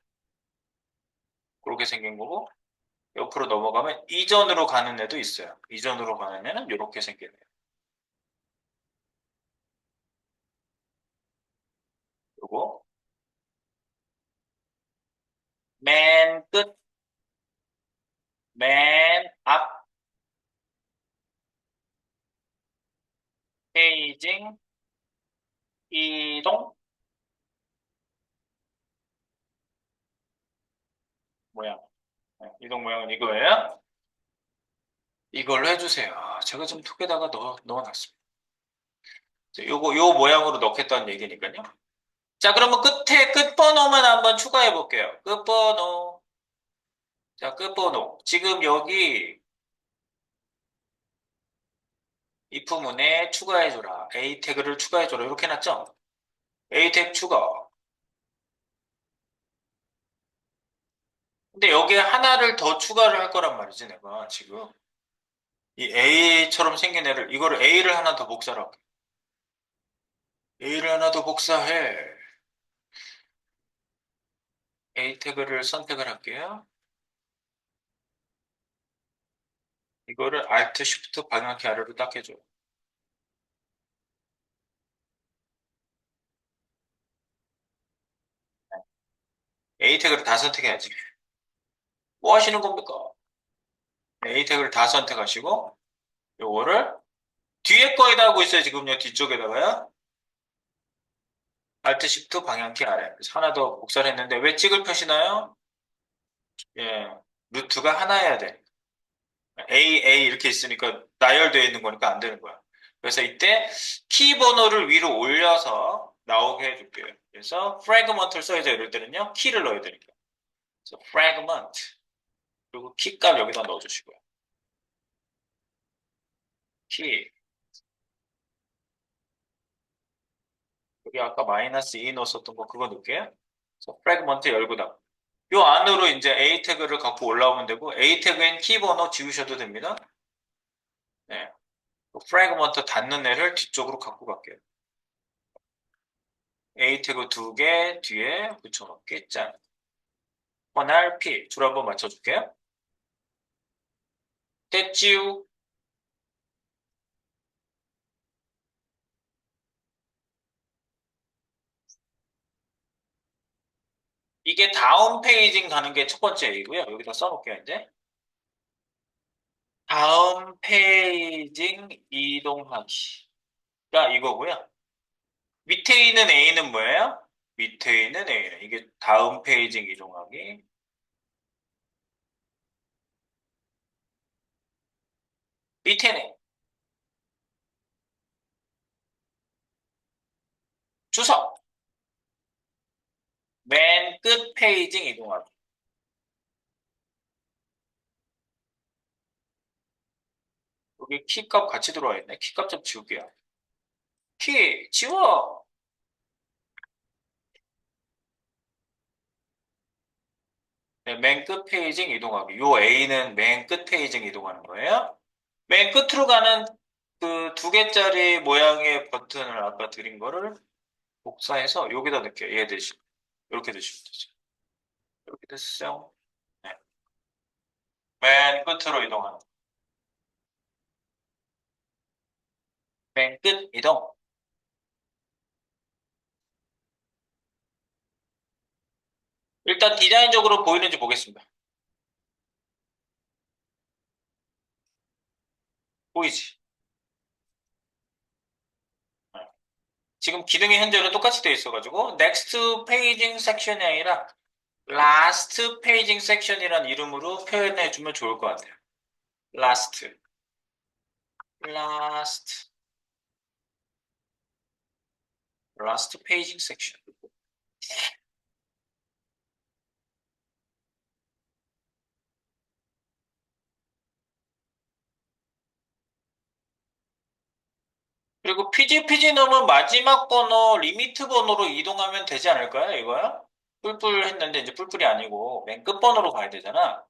그렇게 생긴 거고 옆으로 넘어가면 이전으로 가는 애도 있어요. 이전으로 가는 애는 이렇게 생긴 애요. 요거 맨 끝, 맨 앞 페이징 이동 모양. 네, 이동 모양은 이거예요. 이걸로 해주세요. 제가 좀 톡에다가 넣어놨습니다. 요 모양으로 넣겠다는 얘기니까요. 자, 그러면 끝에 끝번호만 한번 추가해 볼게요. 끝번호. 자, 끝번호. 지금 여기 if문에 추가해줘라. A 태그를 추가해줘라. 이렇게 해놨죠? A 태그 추가. 근데 여기에 하나를 더 추가를 할 거란 말이지, 내가 지금. 이 A처럼 생긴 애를, 이거를 A를 하나 더 복사를 할게. A를 하나 더 복사해. A 태그를 선택을 할게요. 이거를 Alt Shift 방향키 아래로 딱 해줘. A 태그를 다 선택해야지. 뭐 하시는 겁니까? A 태그를 다 선택하시고, 요거를 뒤에 거에다 하고 있어요, 지금요. 뒤쪽에다가요. Alt Shift 방향키 아래. 그래서 하나 더 복사를 했는데, 왜 찍을 펴시나요? 예. 루트가 하나여야 돼. A 이렇게 있으니까 나열되어 있는 거니까 안 되는 거야. 그래서 이때 키 번호를 위로 올려서 나오게 해줄게요. 그래서 fragment를 써야죠. 이럴 때는요. 키를 넣어야 되니까. 그래서 fragment 그리고 키값 여기다 넣어주시고요. 키 여기 아까 마이너스 2 넣었었던 거 그거 넣을게요. 그래서 fragment 열고 닫고 요 안으로 이제 A 태그를 갖고 올라오면 되고 A 태그엔 키 번호 지우셔도 됩니다. 네. fragment 닫는 애를 뒤쪽으로 갖고 갈게요. A 태그 두 개 뒤에 붙여넣기 짠. 원할 P 줄 한번 맞춰줄게요. 됐지요? 이게 다음 페이징 가는 게 첫 번째 이고요. 여기다 써놓을게요, 이제. 다음 페이징 이동하기가 이거고요. 밑에 있는 A는 뭐예요? 밑에 있는 A는 이게 다음 페이징 이동하기. 밑에는 주석. 맨 끝 페이징 이동하기. 여기 키값 같이 들어와 있네. 키값 좀 지울게요. 키 지워. 네, 맨 끝 페이징 이동하기. 요 A는 맨 끝 페이징 이동하는 거예요. 맨 끝으로 가는 그 두 개짜리 모양의 버튼을 아까 드린 거를 복사해서 여기다 넣게요. 얘 대신. 이렇게 드시면 되죠. 이렇게 됐어요. 네. 맨 끝으로 이동하는. 맨 끝 이동. 일단 디자인적으로 보이는지 보겠습니다. 보이지? 네. 지금 기능이 현재는 똑같이 되어 있어가지고 next paging section이 아니라 last paging section이라는 이름으로 표현해주면 좋을 것 같아요. last, last, last paging section. 그리고 PGPG 넘은 마지막 번호, 리미트 번호로 이동하면 되지 않을까요? 이거야? 뿔뿔 했는데 이제 뿔뿔이 아니고 맨 끝 번호로 가야 되잖아.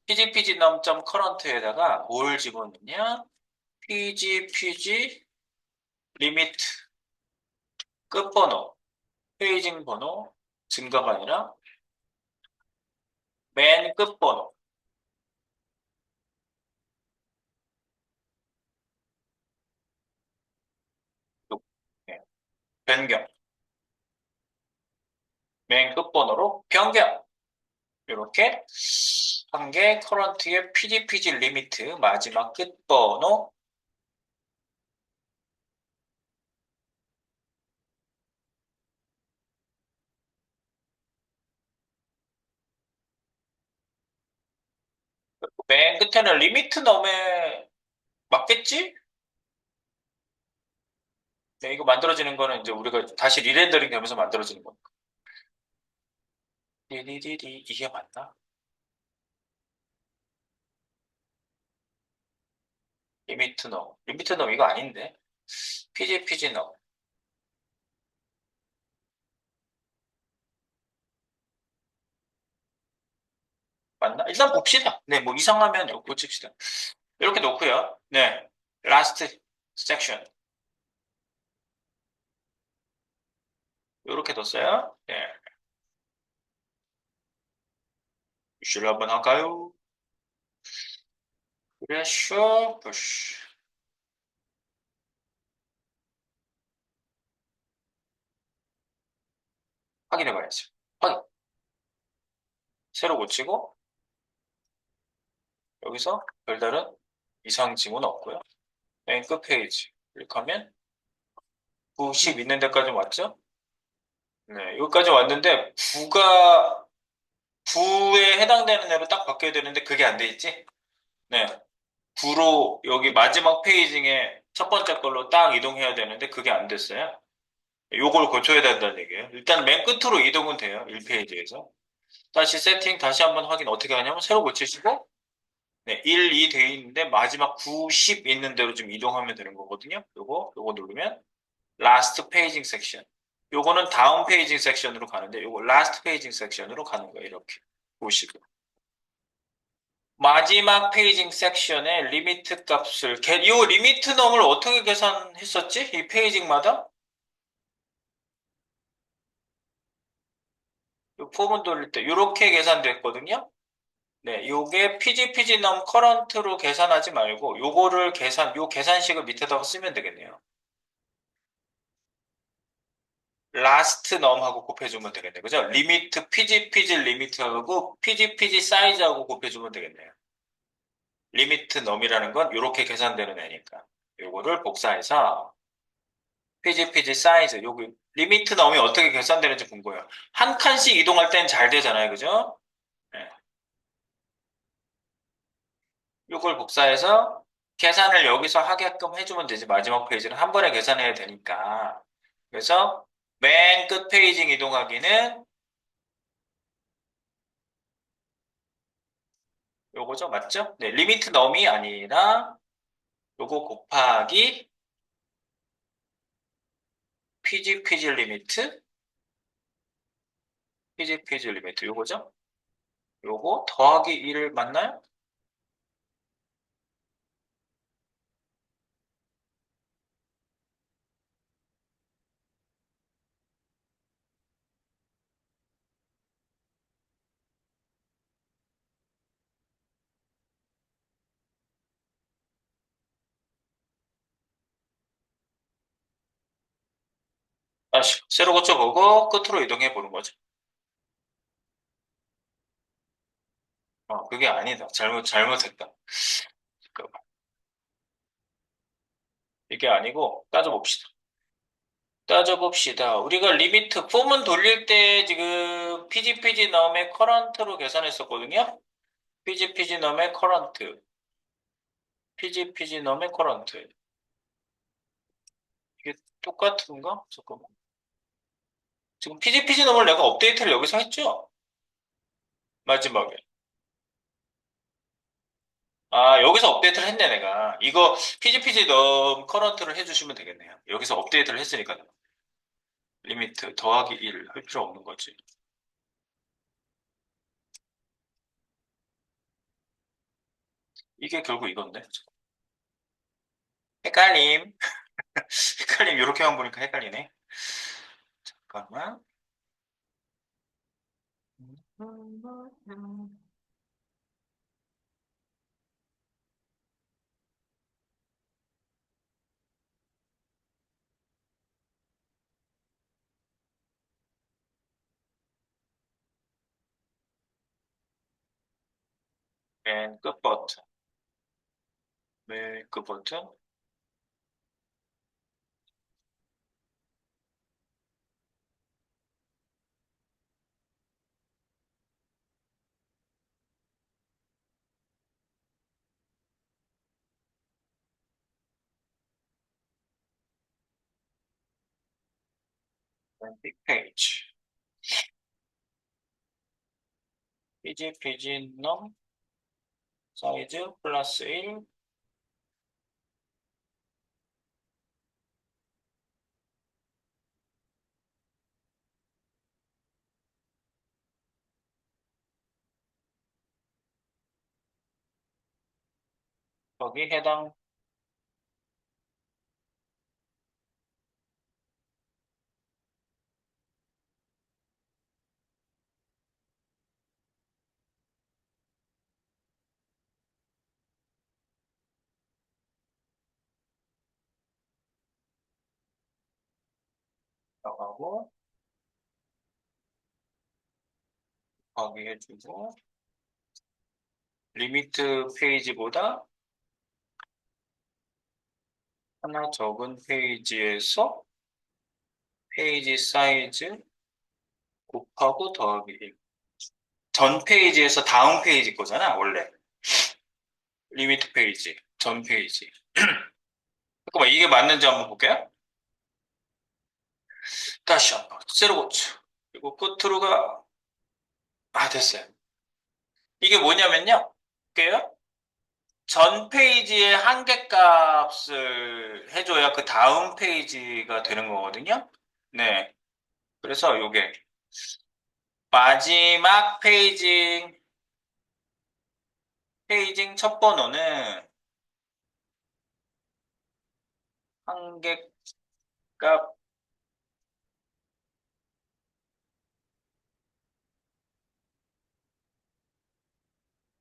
PGPG 넘점 커런트에다가 뭘 집어넣냐? PGPG 리미트 끝 번호, 페이징 번호 증가가 아니라 맨 끝 번호. 네, 변경. 맨 끝 번호로 변경. 이렇게 한 개 커런트의 PGPG 리미트 마지막 끝 번호 맨 끝에는 리미트 넘에 맞겠지? 네, 이거 만들어지는 거는 이제 우리가 다시 리렌더링 되면서 만들어지는 거니까. 리리리리 이게 맞나? 리미트 넘 이거 아닌데. PG 넘 맞나? 일단 봅시다. 네, 뭐 이상하면 이거 고칩시다. 이렇게 놓고요. 네, 라스트 섹션 이렇게 뒀어요. 네, 뷰시를 한번 할까요? 프레셔 푸시 확인해봐야죠. 확인. 새로 고치고 여기서 별다른 이상 징후는 없고요. 맨 끝 페이지 클릭하면 90 있는 데까지 왔죠? 네, 여기까지 왔는데 부에 해당되는 애로 딱 바뀌어야 되는데 그게 안 돼 있지? 네, 부로 여기 마지막 페이징에 첫 번째 걸로 딱 이동해야 되는데 그게 안 됐어요. 요걸 고쳐야 된다는 얘기예요. 일단 맨 끝으로 이동은 돼요. 1페이지에서. 다시 세팅 다시 한번 확인 어떻게 하냐면 새로 고치시고 네, 1, 2 돼 있는데 마지막 9, 10 있는 대로 좀 이동하면 되는 거거든요. 요거 누르면 last paging section. 요거는 다음 페이징 섹션으로 가는데 요거 last paging 섹션으로 가는 거예요. 이렇게 보시고. 마지막 페이징 섹션에 리미트 값을 요 리미트 넘을 어떻게 계산했었지? 이 페이징마다? 요 폼을 돌릴 때 요렇게 계산됐거든요. 네, 요게 PG 넘 커런트로 계산하지 말고 요 계산식을 밑에다가 쓰면 되겠네요. 라스트 넘하고 곱해주면 되겠네요. 그죠? 리미트 PG 리미트하고 PG 사이즈하고 곱해주면 되겠네요. 리미트 넘이라는 건 이렇게 계산되는 애니까. 요거를 복사해서 PG 사이즈, 요거 리미트 넘이 어떻게 계산되는지 궁금해요. 한 칸씩 이동할 땐 잘 되잖아요. 그죠? 네. 요걸 복사해서 계산을 여기서 하게끔 해주면 되지. 마지막 페이지는 한 번에 계산해야 되니까. 그래서 맨 끝 페이지 이동하기는 요거죠. 맞죠? 네, 리미트 넘이 아니라 요거 곱하기 PG 리미트, PG 리미트 요거죠? 요거 더하기 1 맞나요? 다시 세로 고쳐보고 끝으로 이동해 보는 거죠. 그게 아니다. 잘못했다. 잠깐만. 이게 아니고 따져봅시다. 따져봅시다. 우리가 리미트 폼은 돌릴 때 지금 PG 넘의 커런트로 계산했었거든요. PG 넘의 커런트, PG 넘의 커런트. 이게 똑같은가? 잠깐만. 지금 PG 넘을 내가 업데이트를 여기서 했죠? 마지막에. 아, 여기서 업데이트를 했네, 내가. 이거 PGPG 넘 커런트를 해주시면 되겠네요. 여기서 업데이트를 했으니까. 리미트 더하기 1 할 필요 없는 거지. 이게 결국 이건데. 헷갈림. 헷갈림, 이렇게만 보니까 헷갈리네. 잠깐만. 맨 끝 버튼. 맨 끝 버튼. 맨 빅 페이지. PGPG 넘 사이즈 플러스 1. 거기 해당 나가고, 거기 해주고, 리미트 페이지보다 하나 적은 페이지에서 페이지 사이즈 곱하고 더하기 1. 전 페이지에서 다음 페이지 거잖아, 원래. 리미트 페이지, 전 페이지. 잠깐만, 이게 맞는지 한번 볼게요. 다시 한번, 세로 고쳐. 그리고 끝으로 가. 아, 됐어요. 이게 뭐냐면요. 볼게요. 전 페이지의 한계값을 해줘야 그 다음 페이지가 되는 거거든요. 네. 그래서 요게 마지막 페이징 첫 번호는 한계값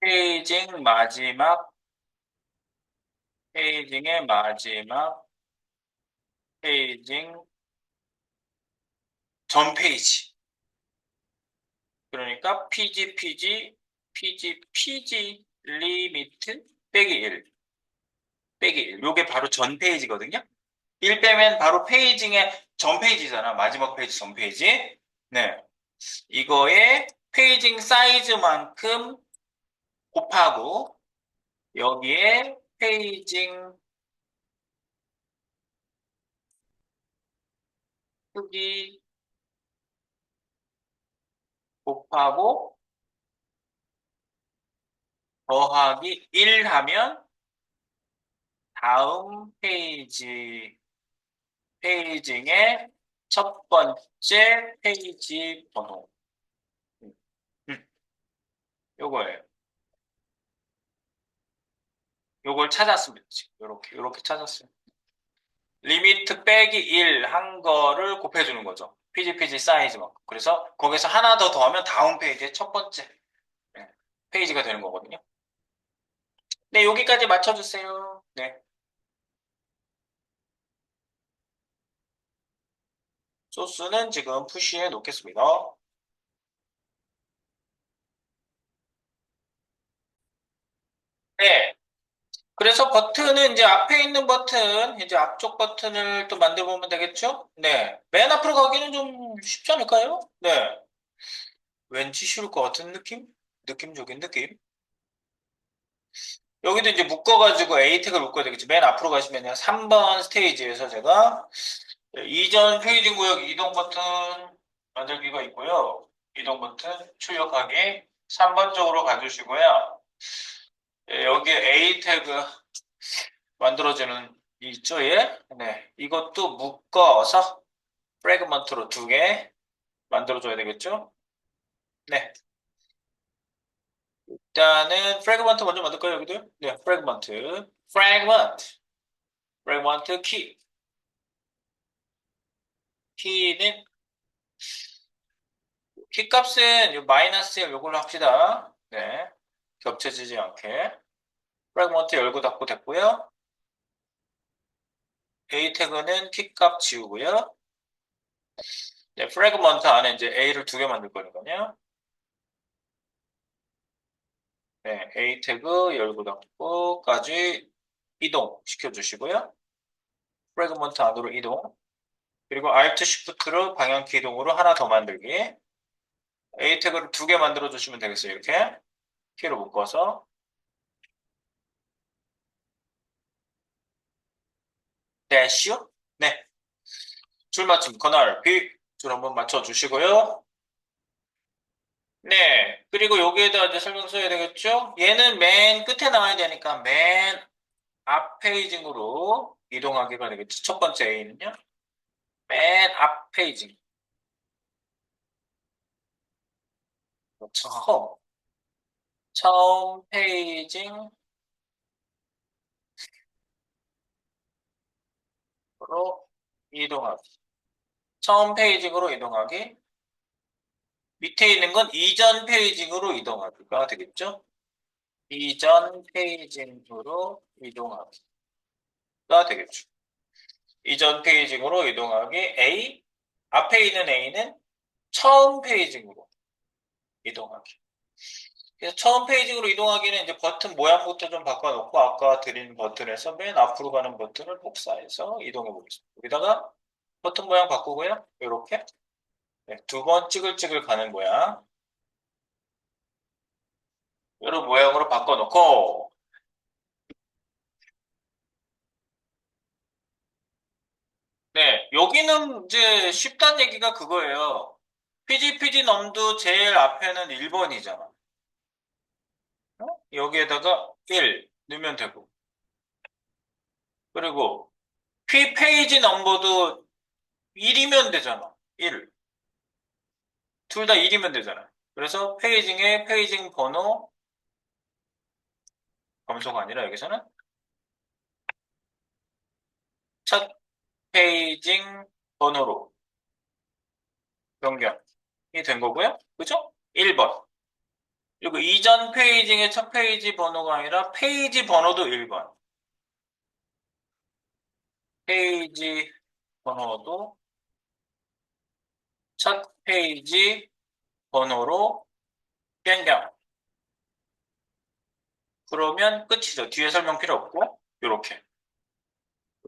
페이징 마지막 페이징의 마지막 페이징 전 페이지. 그러니까 PG 리미트 빼기 1 빼기 1. 요게 바로 전 페이지거든요. 1 빼면 바로 페이징의 전 페이지잖아. 마지막 페이지 전 페이지. 네. 이거의 페이징 사이즈만큼 곱하고 여기에 페이징 크기 곱하고 더하기 1 하면 다음 페이징의 첫 번째 페이지 번호. 음, 음, 요거예요. 요걸 찾았습니다. 지금 요렇게 찾았어요. 리미트 빼기 1 한 거를 곱해주는 거죠. PGPG 사이즈만큼. 그래서 거기서 하나 더 더하면 다음 페이지의 첫 번째 네, 페이지가 되는 거거든요. 네, 여기까지 맞춰주세요. 네. 소스는 지금 푸시해 놓겠습니다. 네. 그래서 버튼은 이제 앞에 있는 버튼, 이제 앞쪽 버튼을 또 만들어 보면 되겠죠? 네. 맨 앞으로 가기는 좀 쉽지 않을까요? 네. 왠지 쉬울 것 같은 느낌? 느낌적인 느낌? 여기도 이제 묶어가지고 A 태그를 묶어야 되겠지. 맨 앞으로 가시면 3번 스테이지에서 제가 이전 페이징 구역 이동 버튼 만들기가 있고요. 이동 버튼 출력하기 3번 쪽으로 가주시고요. 여기에 A 태그 만들어주는 있죠, 얘? 네. 이것도 묶어서 프래그먼트로 두 개 만들어줘야 되겠죠? 네. 일단은 프래그먼트 먼저 만들까요, 여기도? 네, 프래그먼트. 프래그먼트 키. 키는, 키 값은 요 마이너스 1 요걸로 합시다. 네. 겹쳐지지 않게. 프래그먼트 열고 닫고 됐고요. A 태그는 키 값 지우고요. 네, 프래그먼트 안에 이제 A를 두 개 만들 거니까요. 네, A 태그 열고 닫고까지 이동시켜 주시고요. 프래그먼트 안으로 이동. 그리고 Alt Shift로 방향키 이동으로 하나 더 만들기. A 태그를 두 개 만들어 주시면 되겠어요. 이렇게 키로 묶어서 대시요. 네, 줄 맞춤 커널 B 줄 한번 맞춰 주시고요. 네, 그리고 여기에다 이제 설명 써야 되겠죠? 얘는 맨 끝에 나와야 되니까 맨 앞 페이징으로 이동하기가 되겠죠. 첫 번째 A는요. 맨 앞 페이징. 처음. 처음 페이징으로 이동하기. 처음 페이징으로 이동하기. 밑에 있는 건 이전 페이징으로 이동하기가 되겠죠? 이전 페이징으로 이동하기가 되겠죠. 이전 페이징으로 이동하기 A. 앞에 있는 A는 처음 페이징으로 이동하기. 그래서 처음 페이징으로 이동하기는 이제 버튼 모양부터 좀 바꿔놓고 아까 드린 버튼에서 맨 앞으로 가는 버튼을 복사해서 이동해 보겠습니다. 여기다가 버튼 모양 바꾸고요. 이렇게 네, 두 번 찌글찌글 가는 모양 이런 모양으로 바꿔놓고 네, 여기는 이제 쉽다는 얘기가 그거예요. PGPG 넘도 제일 앞에는 1번이잖아. 여기에다가 1 넣으면 되고 그리고 P 페이지 넘버도 1이면 되잖아. 1. 둘 다 1이면 되잖아. 그래서 페이징의 페이징 번호 검소가 아니라 여기서는 첫 페이징 번호로 변경이 된 거고요. 그죠? 1번. 그리고 이전 페이징의 첫 페이지 번호가 아니라 페이지 번호도 1번. 페이지 번호도 첫 페이지 번호로 변경. 그러면 끝이죠. 뒤에 설명 필요 없고, 이렇게.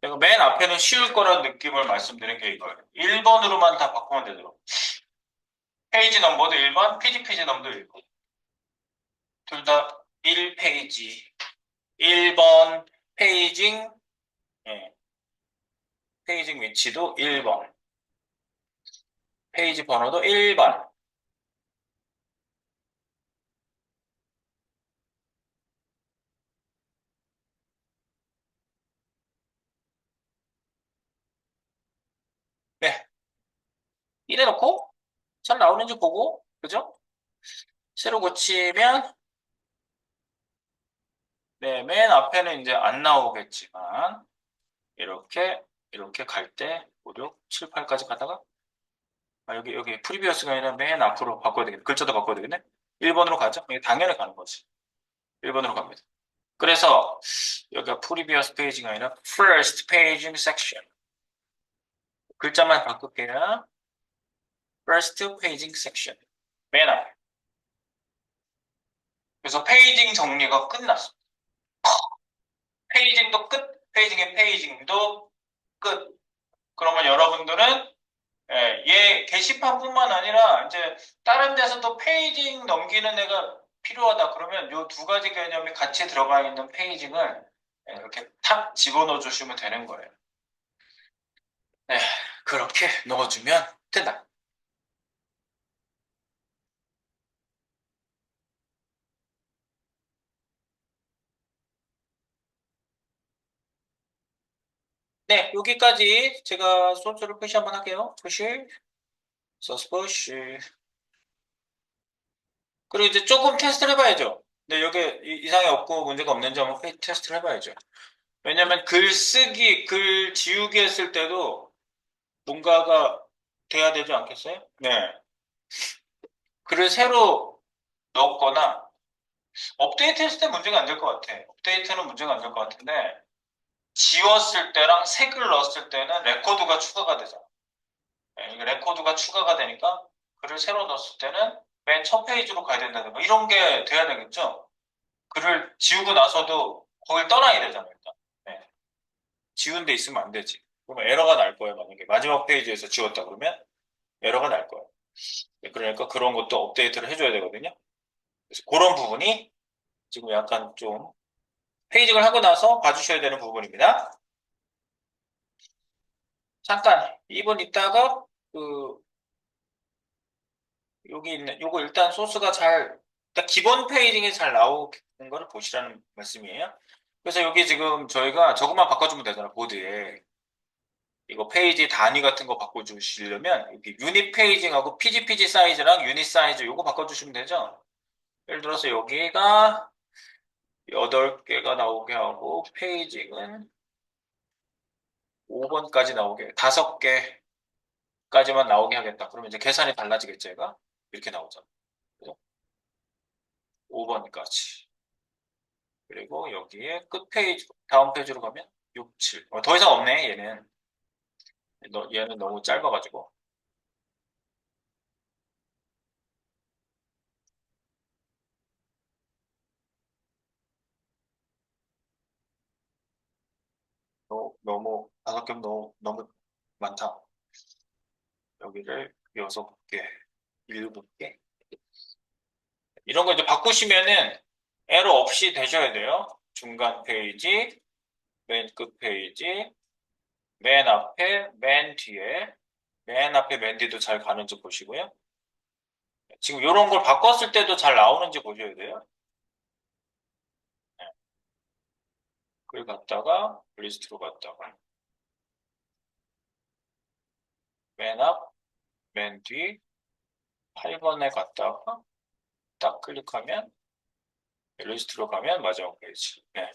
내가 맨 앞에는 쉬울 거란 느낌을 말씀드린 게 이거예요. 1번으로만 다 바꾸면 되도록. 페이지 넘버도 1번, 페이지 넘버도 1번. 둘 다 1페이지. 1번 페이징, 예, 페이징 위치도 1번. 페이지 번호도 1번. 네. 이래놓고 잘 나오는지 보고, 그죠? 새로 고치면, 네, 맨 앞에는 이제 안 나오겠지만, 이렇게, 이렇게 갈 때, 5, 6, 7, 8까지 가다가, 여기 프리비어스가 아니라 맨 앞으로 바꿔야 되겠네. 글자도 바꿔야 되겠네. 1번으로 가죠? 이게 당연히 가는 거지. 1번으로 갑니다. 그래서, 여기가 프리비어스 페이지가 아니라 first paging section. 글자만 바꿀게요. first paging section. 맨 앞에. 그래서 페이징 정리가 끝났어. 페이징도 끝, 페이징의 페이징도 끝. 그러면 여러분들은 얘 게시판뿐만 아니라 이제 다른 데서도 페이징 넘기는 애가 필요하다. 그러면 요 두 가지 개념이 같이 들어가 있는 페이징을 이렇게 탁 집어넣어 주시면 되는 거예요. 네, 그렇게 넣어주면 된다. 네, 여기까지 제가 소스를 푸시 한번 할게요. 푸시, 소스 푸시. 그리고 이제 조금 테스트를 해봐야죠. 근데 여기 이상이 없고 문제가 없는지 한번 테스트를 해봐야죠. 왜냐면 글쓰기, 글 지우기 했을 때도 뭔가가 돼야 되지 않겠어요? 네. 글을 새로 넣거나 업데이트 했을 때 문제가 안 될 것 같아. 업데이트는 문제가 안 될 것 같은데 지웠을 때랑 새 글 넣었을 때는 레코드가 추가가 되잖아. 네, 이게 레코드가 추가가 되니까 글을 새로 넣었을 때는 맨 첫 페이지로 가야 된다든가 이런 게 돼야 되겠죠? 글을 지우고 나서도 거길 떠나야 되잖아요, 일단. 네. 지운 데 있으면 안 되지. 그러면 에러가 날 거예요, 만약에. 마지막 페이지에서 지웠다 그러면 에러가 날 거예요. 네, 그러니까 그런 것도 업데이트를 해줘야 되거든요. 그래서 그런 부분이 지금 약간 좀 페이징을 하고 나서 봐주셔야 되는 부분입니다. 잠깐 2분 있다가 그 여기 있는 요거 일단 소스가 잘 일단 기본 페이징이 잘 나오는 거를 보시라는 말씀이에요. 그래서 여기 지금 저희가 저것만 바꿔주면 되잖아 보드에 이거 페이지 단위 같은 거 바꿔주시려면 여기 유닛 페이징하고 PGPG 사이즈랑 유닛 사이즈 요거 바꿔주시면 되죠. 예를 들어서 여기가 8개가 나오게 하고 페이징은 5번까지 나오게 5개까지만 나오게 하겠다. 그러면 이제 계산이 달라지겠죠, 얘가? 이렇게 나오잖아. 그죠? 5번까지. 그리고 여기에 끝 페이지, 다음 페이지로 가면 6, 7. 더 이상 없네, 얘는. 얘는 너무 짧아가지고. 너무, 5개 너무 많다. 여기를 6개, 7개. 이런 거 이제 바꾸시면은 에러 없이 되셔야 돼요. 중간 페이지, 맨 끝 페이지, 맨 앞에, 맨 뒤에, 맨 앞에 맨 뒤도 잘 가는지 보시고요. 지금 이런 걸 바꿨을 때도 잘 나오는지 보셔야 돼요. 네. 글 갔다가 리스트로 갔다가 맨 앞, 맨 뒤, 8번에 갔다가 딱 클릭하면 리스트로 가면 마지막 페이지. 네.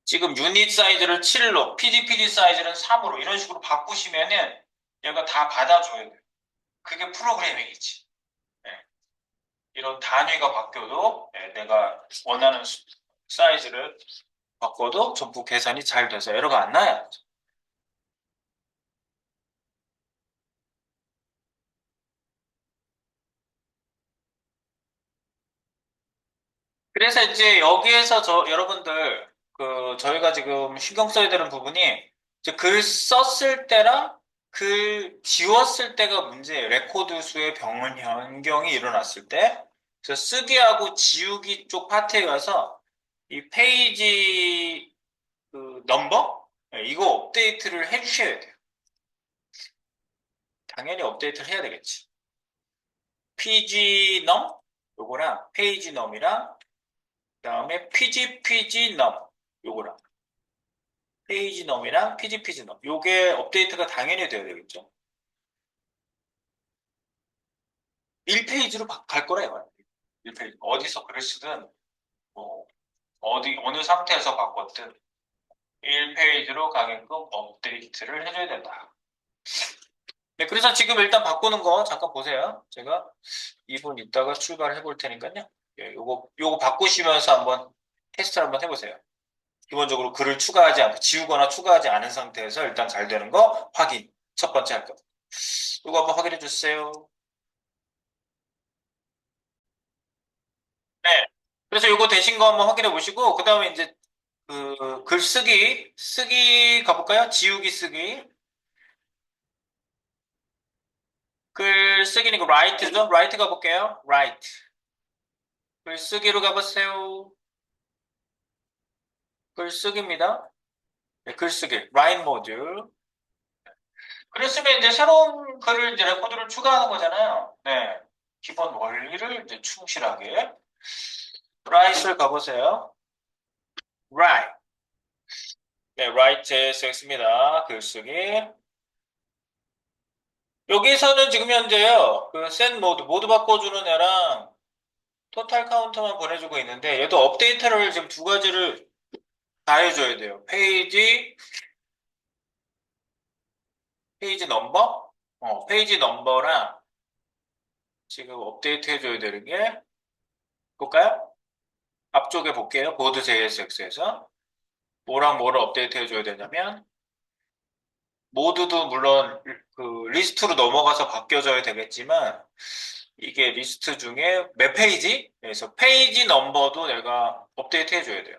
지금 유닛 사이즈를 7로, PGPG 사이즈는 3으로 이런 식으로 바꾸시면은 얘가 다 받아줘야 돼요. 그게 프로그래밍이지. 네. 이런 단위가 바뀌어도 내가 원하는 사이즈를 바꿔도 전부 계산이 잘 돼서 에러가 안 나요. 그래서 이제 여기에서 여러분들 저희가 지금 신경 써야 되는 부분이 이제 글 썼을 때랑 글 지웠을 때가 문제예요. 레코드 수의 변경이 일어났을 때. 그래서 쓰기하고 지우기 쪽 파트에 가서 이 페이지 넘버 이거 업데이트를 해주셔야 돼요. 당연히 업데이트를 해야 되겠지. PG 넘 요거랑 페이지 넘이랑 그다음에 PG 넘 요거랑 페이지 넘이랑 PG 넘 요게 업데이트가 당연히 돼야 되겠죠. 1페이지로 갈 거래요. 1페이지. 어디서 글을 쓰든 뭐 어느 상태에서 바꿨든 1페이지로 가게끔 업데이트를 해줘야 된다. 네, 그래서 지금 일단 바꾸는 거 잠깐 보세요. 제가 2분 있다가 출발해 볼 테니까요. 예, 요거 바꾸시면서 한번 테스트를 한번 해보세요. 기본적으로 글을 추가하지 않고 지우거나 추가하지 않은 상태에서 일단 잘 되는 거 확인. 첫 번째 할 거. 이거 한번 확인해 주세요. 네. 그래서 이거 되신 거 한번 확인해 보시고, 그 다음에 이제 쓰기 가볼까요? 지우기 쓰기. 글 쓰기는 그 write죠? write 가볼게요. write. 글 쓰기로 가보세요. 글 쓰기입니다. 네, 글 쓰기. write 모드. 그랬으면 이제 새로운 글을 이제 레코드를 추가하는 거잖아요. 네. 기본 원리를 이제 충실하게. write를 가보세요. write. 네, write에 쓰겠습니다. 글쓰기. 여기서는 지금 현재요, 그 set 모드 바꿔주는 애랑 토탈 카운터만 보내주고 있는데, 얘도 업데이트를 지금 두 가지를 다 해줘야 돼요. 페이지 넘버? 페이지 넘버랑 지금 업데이트 해줘야 되는 게, 볼까요? 앞쪽에 볼게요. 보드 JSX에서. 뭐랑 뭐를 업데이트 해줘야 되냐면, 모드도 물론 그 리스트로 넘어가서 바뀌어져야 되겠지만, 이게 리스트 중에 몇 페이지? 그래서 페이지 넘버도 내가 업데이트 해줘야 돼요.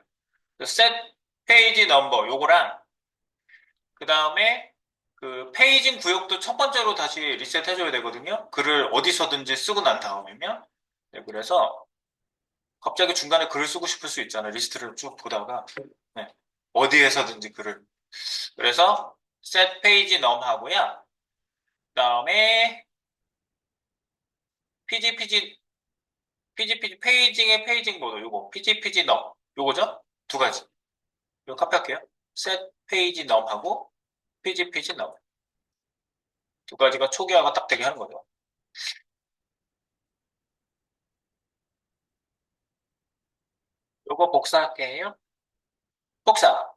set 페이지 넘버 요거랑 그 다음에 그 페이징 구역도 첫 번째로 다시 리셋 해줘야 되거든요. 글을 어디서든지 쓰고 난 다음이면. 네, 그래서 갑자기 중간에 글을 쓰고 싶을 수 있잖아요. 리스트를 쭉 보다가. 네, 어디에서든지 글을. 그래서 set 페이지 넘 하고요. 그 다음에 PGPG 페이징의 페이징 번호 요거 PGPG 넘 요거죠? 두 가지. 이거 카피할게요. set 페이지 넘 하고 PGPG 넘 두 가지가 초기화가 딱 되게 하는 거죠. 요거 복사할게요. 복사.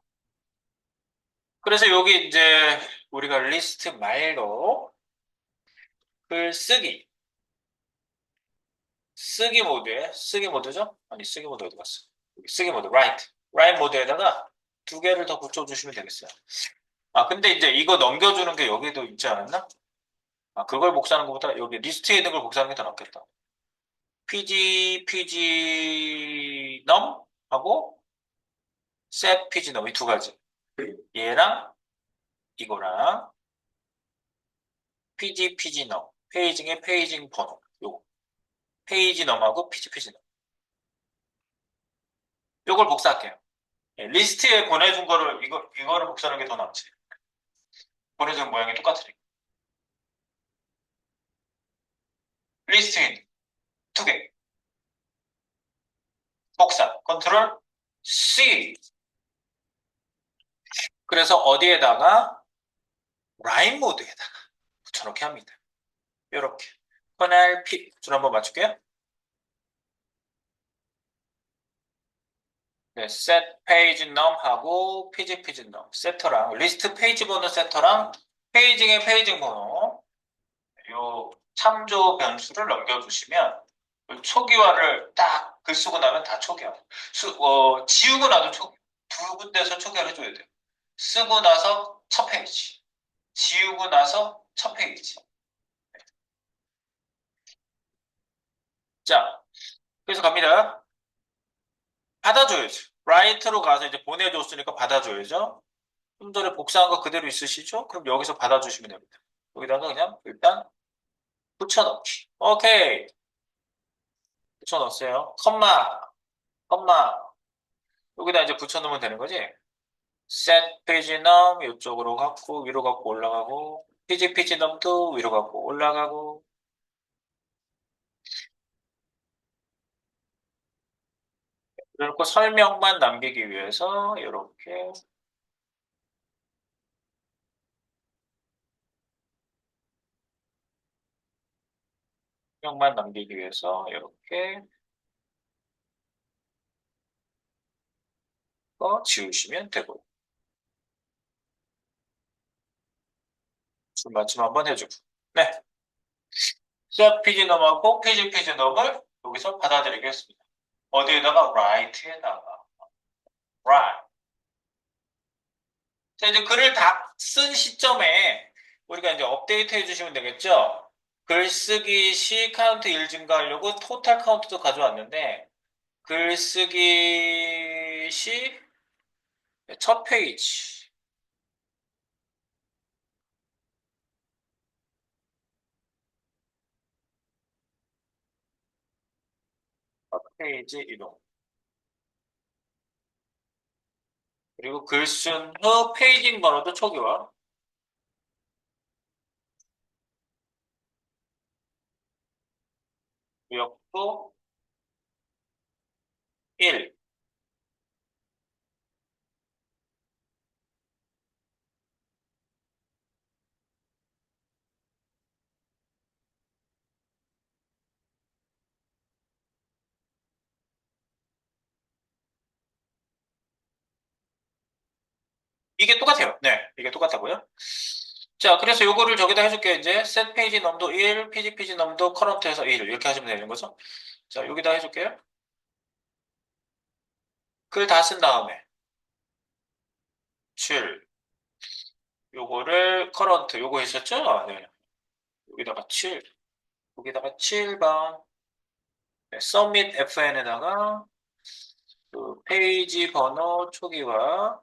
그래서 여기 이제 우리가 리스트 말고 글 쓰기 모드에 쓰기 모드죠? 아니 쓰기 모드 어디 갔어? 여기 쓰기 모드 write 모드에다가 두 개를 더 붙여주시면 되겠어요. 아 근데 이제 이거 넘겨주는 게 여기도 있지 않았나? 아 그걸 복사하는 것보다 여기 리스트에 있는 걸 복사하는 게 더 낫겠다. pg num 하고 set pg num 이 두 가지. 얘랑 이거랑 pg num 페이징의 페이징 번호 요거 페이지 넘하고 피지 넘 요걸 복사할게요. 예, 리스트에 보내준 거를 이거를 복사하는 게 더 낫지. 보내준 모양이 똑같으니까. 리스트인 두 개. 복사. 컨트롤 C. 그래서 어디에다가 라인 모드에다가 붙여넣기 합니다. 이렇게. 커널 P 줄 한번 맞출게요. 네, set page num 하고 page num 세터랑 리스트 페이지 번호 세터랑 페이징의 페이징 번호 요 참조 변수를 넘겨주시면 초기화를 딱 글 쓰고 나면 다 초기화. 지우고 나도 두 군데서 초기화를 해줘야 돼요. 쓰고 나서 첫 페이지. 지우고 나서 첫 페이지. 자, 그래서 갑니다. 받아줘야죠. 라이트로 가서 이제 보내줬으니까 받아줘야죠. 좀 전에 복사한 거 그대로 있으시죠? 그럼 여기서 받아주시면 됩니다. 여기다가 그냥 일단 붙여넣기. 오케이. 붙여넣었어요. 컴마. 여기다 이제 붙여넣으면 되는 거지? set 페이지 넘 이쪽으로 갖고 위로 갖고 올라가고 페이지 넘도 위로 갖고 올라가고 그리고 설명만 남기기 위해서 이렇게 설명만 남기기 위해서 이렇게 지우시면 되고 줄 맞춤 한번 해주고 네, set 페이지 넘하고 페이지 넘을 여기서 받아들이겠습니다. 어디에다가 write에다가 write 자, 이제 글을 다 쓴 시점에 우리가 이제 업데이트 해주시면 되겠죠? 글쓰기 시 카운트 1 증가하려고 토탈 카운트도 가져왔는데 글쓰기 시 첫 페이지. 첫 페이지 이동. 그리고 글 쓴 후 페이징 번호도 초기화. 구역도 1. 이게 똑같아요. 네, 이게 똑같다고요. 자, 그래서 요거를 저기다 해줄게요. 이제 set 페이지 넘도 1, 페이지 넘도 current에서 1 이렇게 하시면 되는 거죠. 자, 여기다 해줄게요. 글 다 쓴 다음에 7 요거를 current 요거 있었죠? 네. 여기다가 7 여기다가 7번 네, submit fn에다가 그 페이지 번호 초기화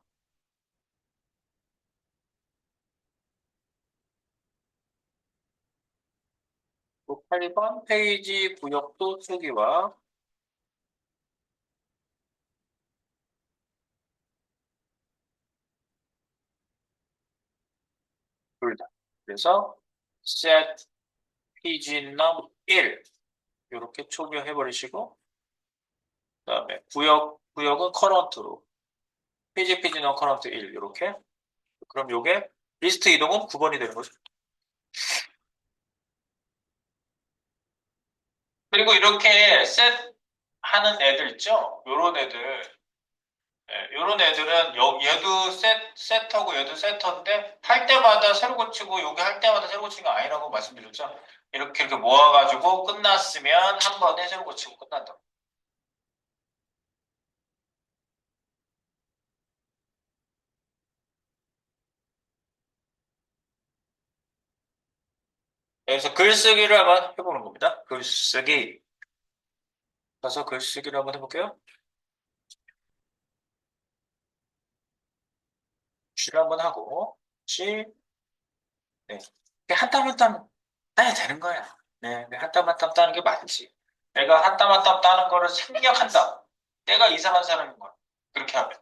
8번 페이지 구역도 초기화 둘 다. 그래서 set 페이지 넘 1 이렇게 초기화해 버리시고 그다음에 구역은 current로 페이지 넘 current 1 이렇게 그럼 요게 리스트 이동은 9번이 되는 거죠. 그리고 이렇게 셋 하는 애들 있죠? 요런 애들 요런 애들은 얘도 세터고 얘도 세터인데 할 때마다 새로 고치고 여기 할 때마다 새로 고치는 거 아니라고 말씀드렸죠. 이렇게 모아가지고 끝났으면 한 번에 새로 고치고 끝난다. 그래서 글쓰기를 한번 해보는 겁니다. 글쓰기. 가서 글쓰기를 한번 해볼게요. 쉬를 한번 하고, 쉬, 네. 한 땀 한 땀 따야 되는 거야. 네, 한 땀 한 땀 따는 게 맞지. 내가 한 땀 한 땀 따는 거를 생략한다. 내가 이상한 사람인 거야. 그렇게 하면.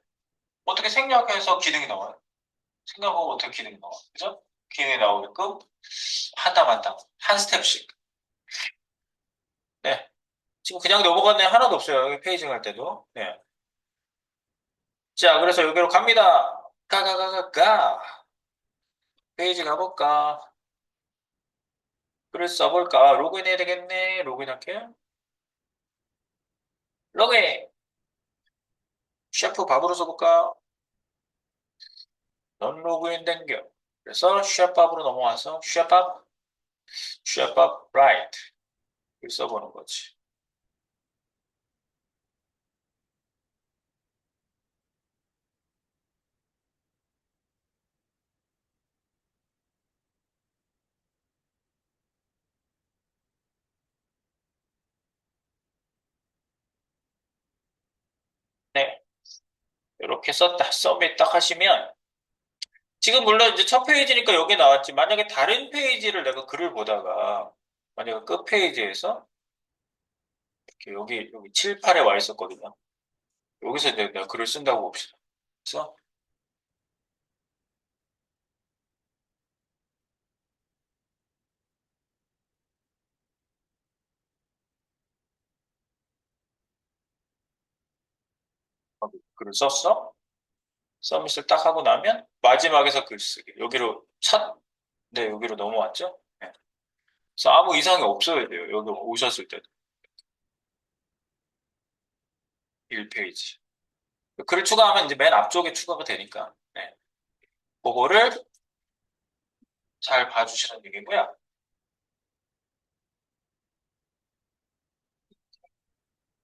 어떻게 생략해서 기능이 나와요? 생각하고 어떻게 기능이 나와? 그죠? 기능이 나오게끔 한 땀 한 땀, 한 스텝씩. 네. 지금 그냥 넘어간 애 하나도 없어요. 여기 페이징 할 때도. 네. 자, 그래서 여기로 갑니다. 가. 페이지 가볼까? 글을 써볼까? 로그인 해야 되겠네. 로그인 할게요. 로그인. 셰프 밥으로 써볼까? 넌 로그인 된겨. 그래서 셰프밥으로 넘어와서 셰프밥 라이트. 글 써보는 거지. 네. 이렇게 썼다. 서밋 딱 하시면 지금 물론 이제 첫 페이지니까 여기 나왔지. 만약에 다른 페이지를 내가 글을 보다가 만약에 끝 페이지에서 이렇게 여기 7, 8에 와 있었거든요. 여기서 이제 내가 글을 쓴다고 봅시다. 그래서 글을 썼어. 서밋을 딱 하고 나면 마지막에서 글 쓰기. 네, 여기로 넘어왔죠. 네. 그래서 아무 이상이 없어야 돼요. 여기 오셨을 때도. 1페이지. 글을 추가하면 이제 맨 앞쪽에 추가가 되니까. 네. 그거를 잘 봐주시는 얘기고요.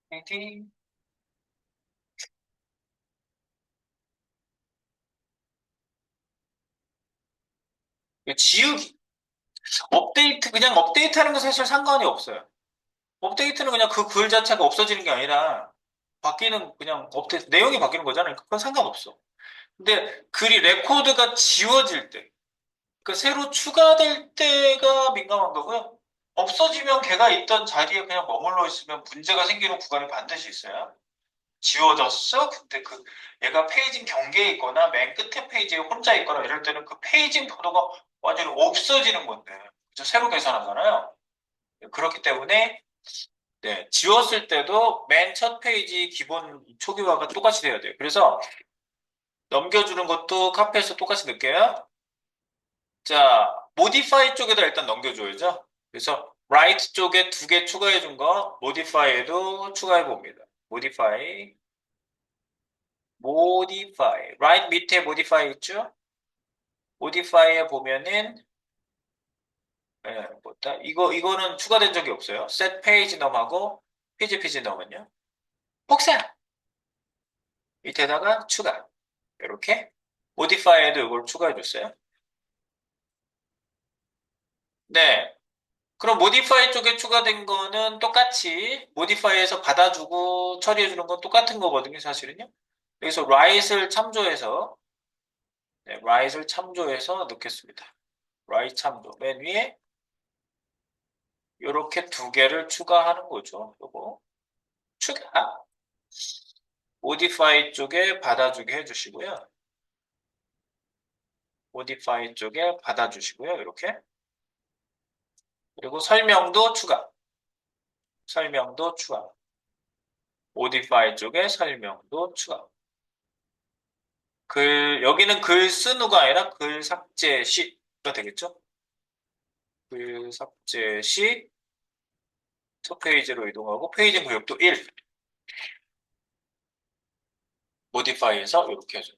띵띵. 지우기. 그냥 업데이트하는 거 사실 상관이 없어요. 업데이트는 그냥 그 글 자체가 없어지는 게 아니라 바뀌는 그냥 업데이트 내용이 바뀌는 거잖아요. 그건 상관없어. 근데 글이 레코드가 지워질 때, 그 새로 추가될 때가 민감한 거고요. 없어지면 걔가 있던 자리에 그냥 머물러 있으면 문제가 생기는 구간이 반드시 있어요. 지워졌어? 근데 얘가 페이징 경계에 있거나 맨 끝에 페이지에 혼자 있거나 이럴 때는 그 페이징 번호가 완전히 없어지는 건데, 그죠? 새로 계산하잖아요. 그렇기 때문에 네, 지웠을 때도 맨 첫 페이지 기본 초기화가 똑같이 돼야 돼요. 그래서 넘겨주는 것도 카페에서 똑같이 넣을게요. 자, modify 쪽에다 일단 넘겨줘야죠. 그래서 write 쪽에 두 개 추가해 준 거 modify에도 추가해 봅니다. modify modify. right 밑에 modify 있죠? modify에 보면은, 예, 뭐다? 이거는 추가된 적이 없어요. set page num하고 page num은요? 복사! 밑에다가 추가. 이렇게. modify에도 이걸 추가해 줬어요. 네. 그럼 modify 쪽에 추가된 거는 똑같이 modify에서 받아주고 처리해 주는 건 똑같은 거거든요, 사실은요. 여기서 write을 참조해서 네, write을 참조해서 넣겠습니다. write 참조. 맨 위에 이렇게 두 개를 추가하는 거죠. 요거 추가. modify 쪽에 받아주게 해주시고요. modify 쪽에 받아주시고요. 이렇게. 그리고 설명도 추가. 설명도 추가. modify 쪽에 설명도 추가. 여기는 글 쓴 후가 아니라 글 삭제 시가 되겠죠? 글 삭제 시 첫 페이지로 이동하고 페이지 구역도 1. modify에서 이렇게 해줘요.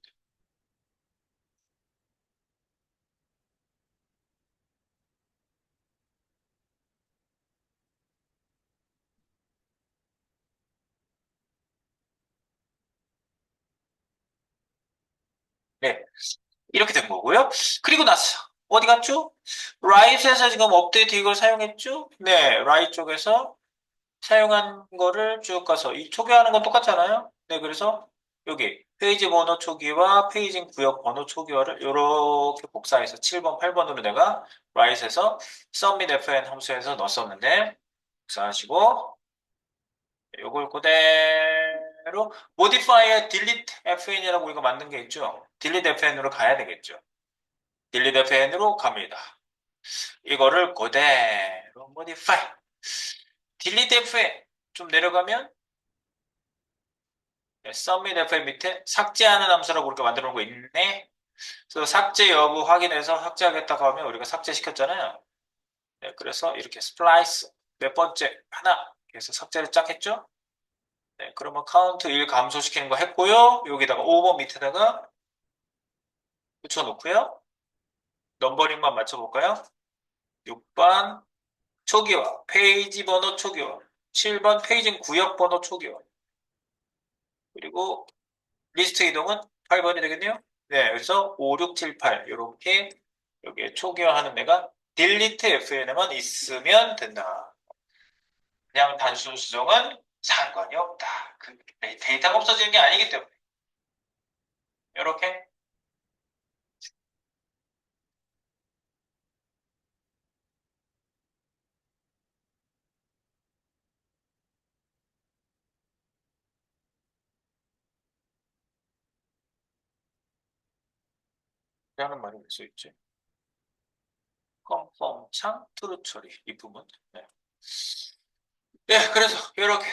네. 이렇게 된 거고요. 그리고 나서 어디 갔죠? write에서 지금 업데이트 이걸 사용했죠? 네, write 쪽에서 사용한 거를 쭉 가서 이 초기화하는 건 똑같잖아요. 네, 그래서 여기 페이지 번호 초기화, 페이지 구역 번호 초기화를 이렇게 복사해서 7번, 8번으로 내가 write에서 submit fn 함수에서 넣었었는데 복사하시고 이걸 그대로 modify에 delete fn이라고 우리가 만든 게 있죠. delete fn으로 가야 되겠죠. delete fn으로 갑니다. 이거를 그대로 modify delete fn 좀 내려가면 submit fn 밑에 삭제하는 함수라고 우리가 만들어 놓은 거 있네. 그래서 삭제 여부 확인해서 삭제하겠다고 하면 우리가 삭제시켰잖아요. 네, 그래서 이렇게 splice 몇 번째 하나 그래서 삭제를 쫙 했죠. 네, 그러면 카운트 1 감소시키는 거 했고요. 여기다가 5번 밑에다가 붙여놓고요. 넘버링만 맞춰볼까요? 6번 초기화, 페이지 번호 초기화, 7번 페이지 구역 번호 초기화, 그리고 리스트 이동은 8번이 되겠네요. 네, 그래서 5, 6, 7, 8 이렇게 여기에 초기화하는 애가 delete fn에만 있으면 된다. 그냥 단순 수정은 상관이 없다. 그 데이터가 없어지는 게 아니기 때문에 이렇게 하는 말이 될 수 있지. 컨펌 창 트루 처리 이 부분. 네. 네, 그래서 이렇게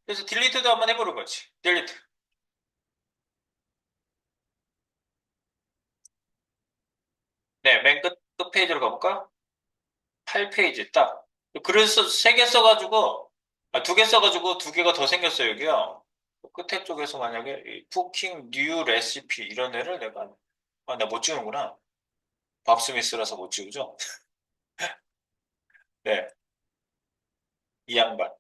그래서 딜리트도 한번 해보는 거지. 딜리트. 네, 맨 끝 페이지로 가볼까? 8페이지 딱. 그래서 3개 써가지고, 두 개 써가지고 2개가 더 생겼어요, 여기요. 끝에 쪽에서 만약에 이 쿠킹 뉴 레시피 이런 애를 내가, 나 못 지우는구나. 밥 스미스라서 못 지우죠? 네, 이 양반.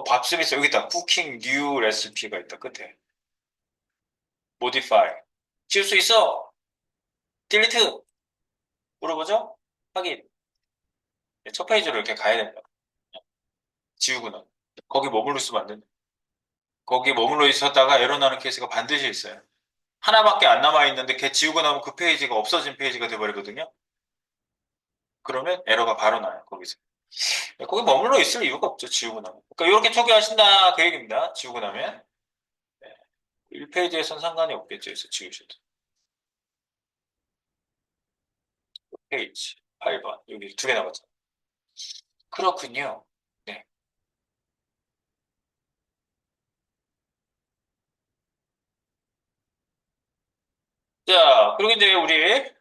밥 스미스 여기 있다. 쿠킹 뉴 레시피가 있다, 끝에. 모디파이. 지울 수 있어! 딜리트! 물어보죠? 확인. 네, 첫 페이지로 이렇게 가야 된다. 지우구나. 거기 머물러 있으면 안 된다. 거기 머물러 있었다가 에러 나는 케이스가 반드시 있어요. 하나밖에 안 남아있는데 걔 지우고 나면 그 페이지가 없어진 페이지가 돼버리거든요. 그러면 에러가 바로 나요, 거기서. 거기 머물러 있을 이유가 없죠, 지우고 나면. 그러니까 이렇게 초기화하신다 계획입니다, 지우고 나면. 1페이지에선 상관이 없겠죠, 그래서 지우셔도. 페이지, 8번. 여기 2개 남았죠. 그렇군요. 네. 자, 그리고 이제 우리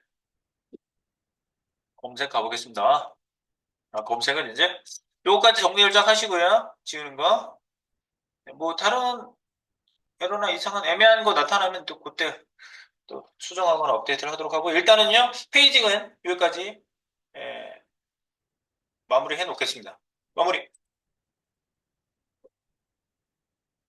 검색 가보겠습니다. 검색은 이제 요거까지 정리를 쫙 하시고요. 지우는 거. 네, 뭐 다른 에러나 이상한 애매한 거 나타나면 또 그때 또 수정하거나 업데이트를 하도록 하고 일단은요 페이징은 여기까지 예, 마무리해 놓겠습니다. 마무리.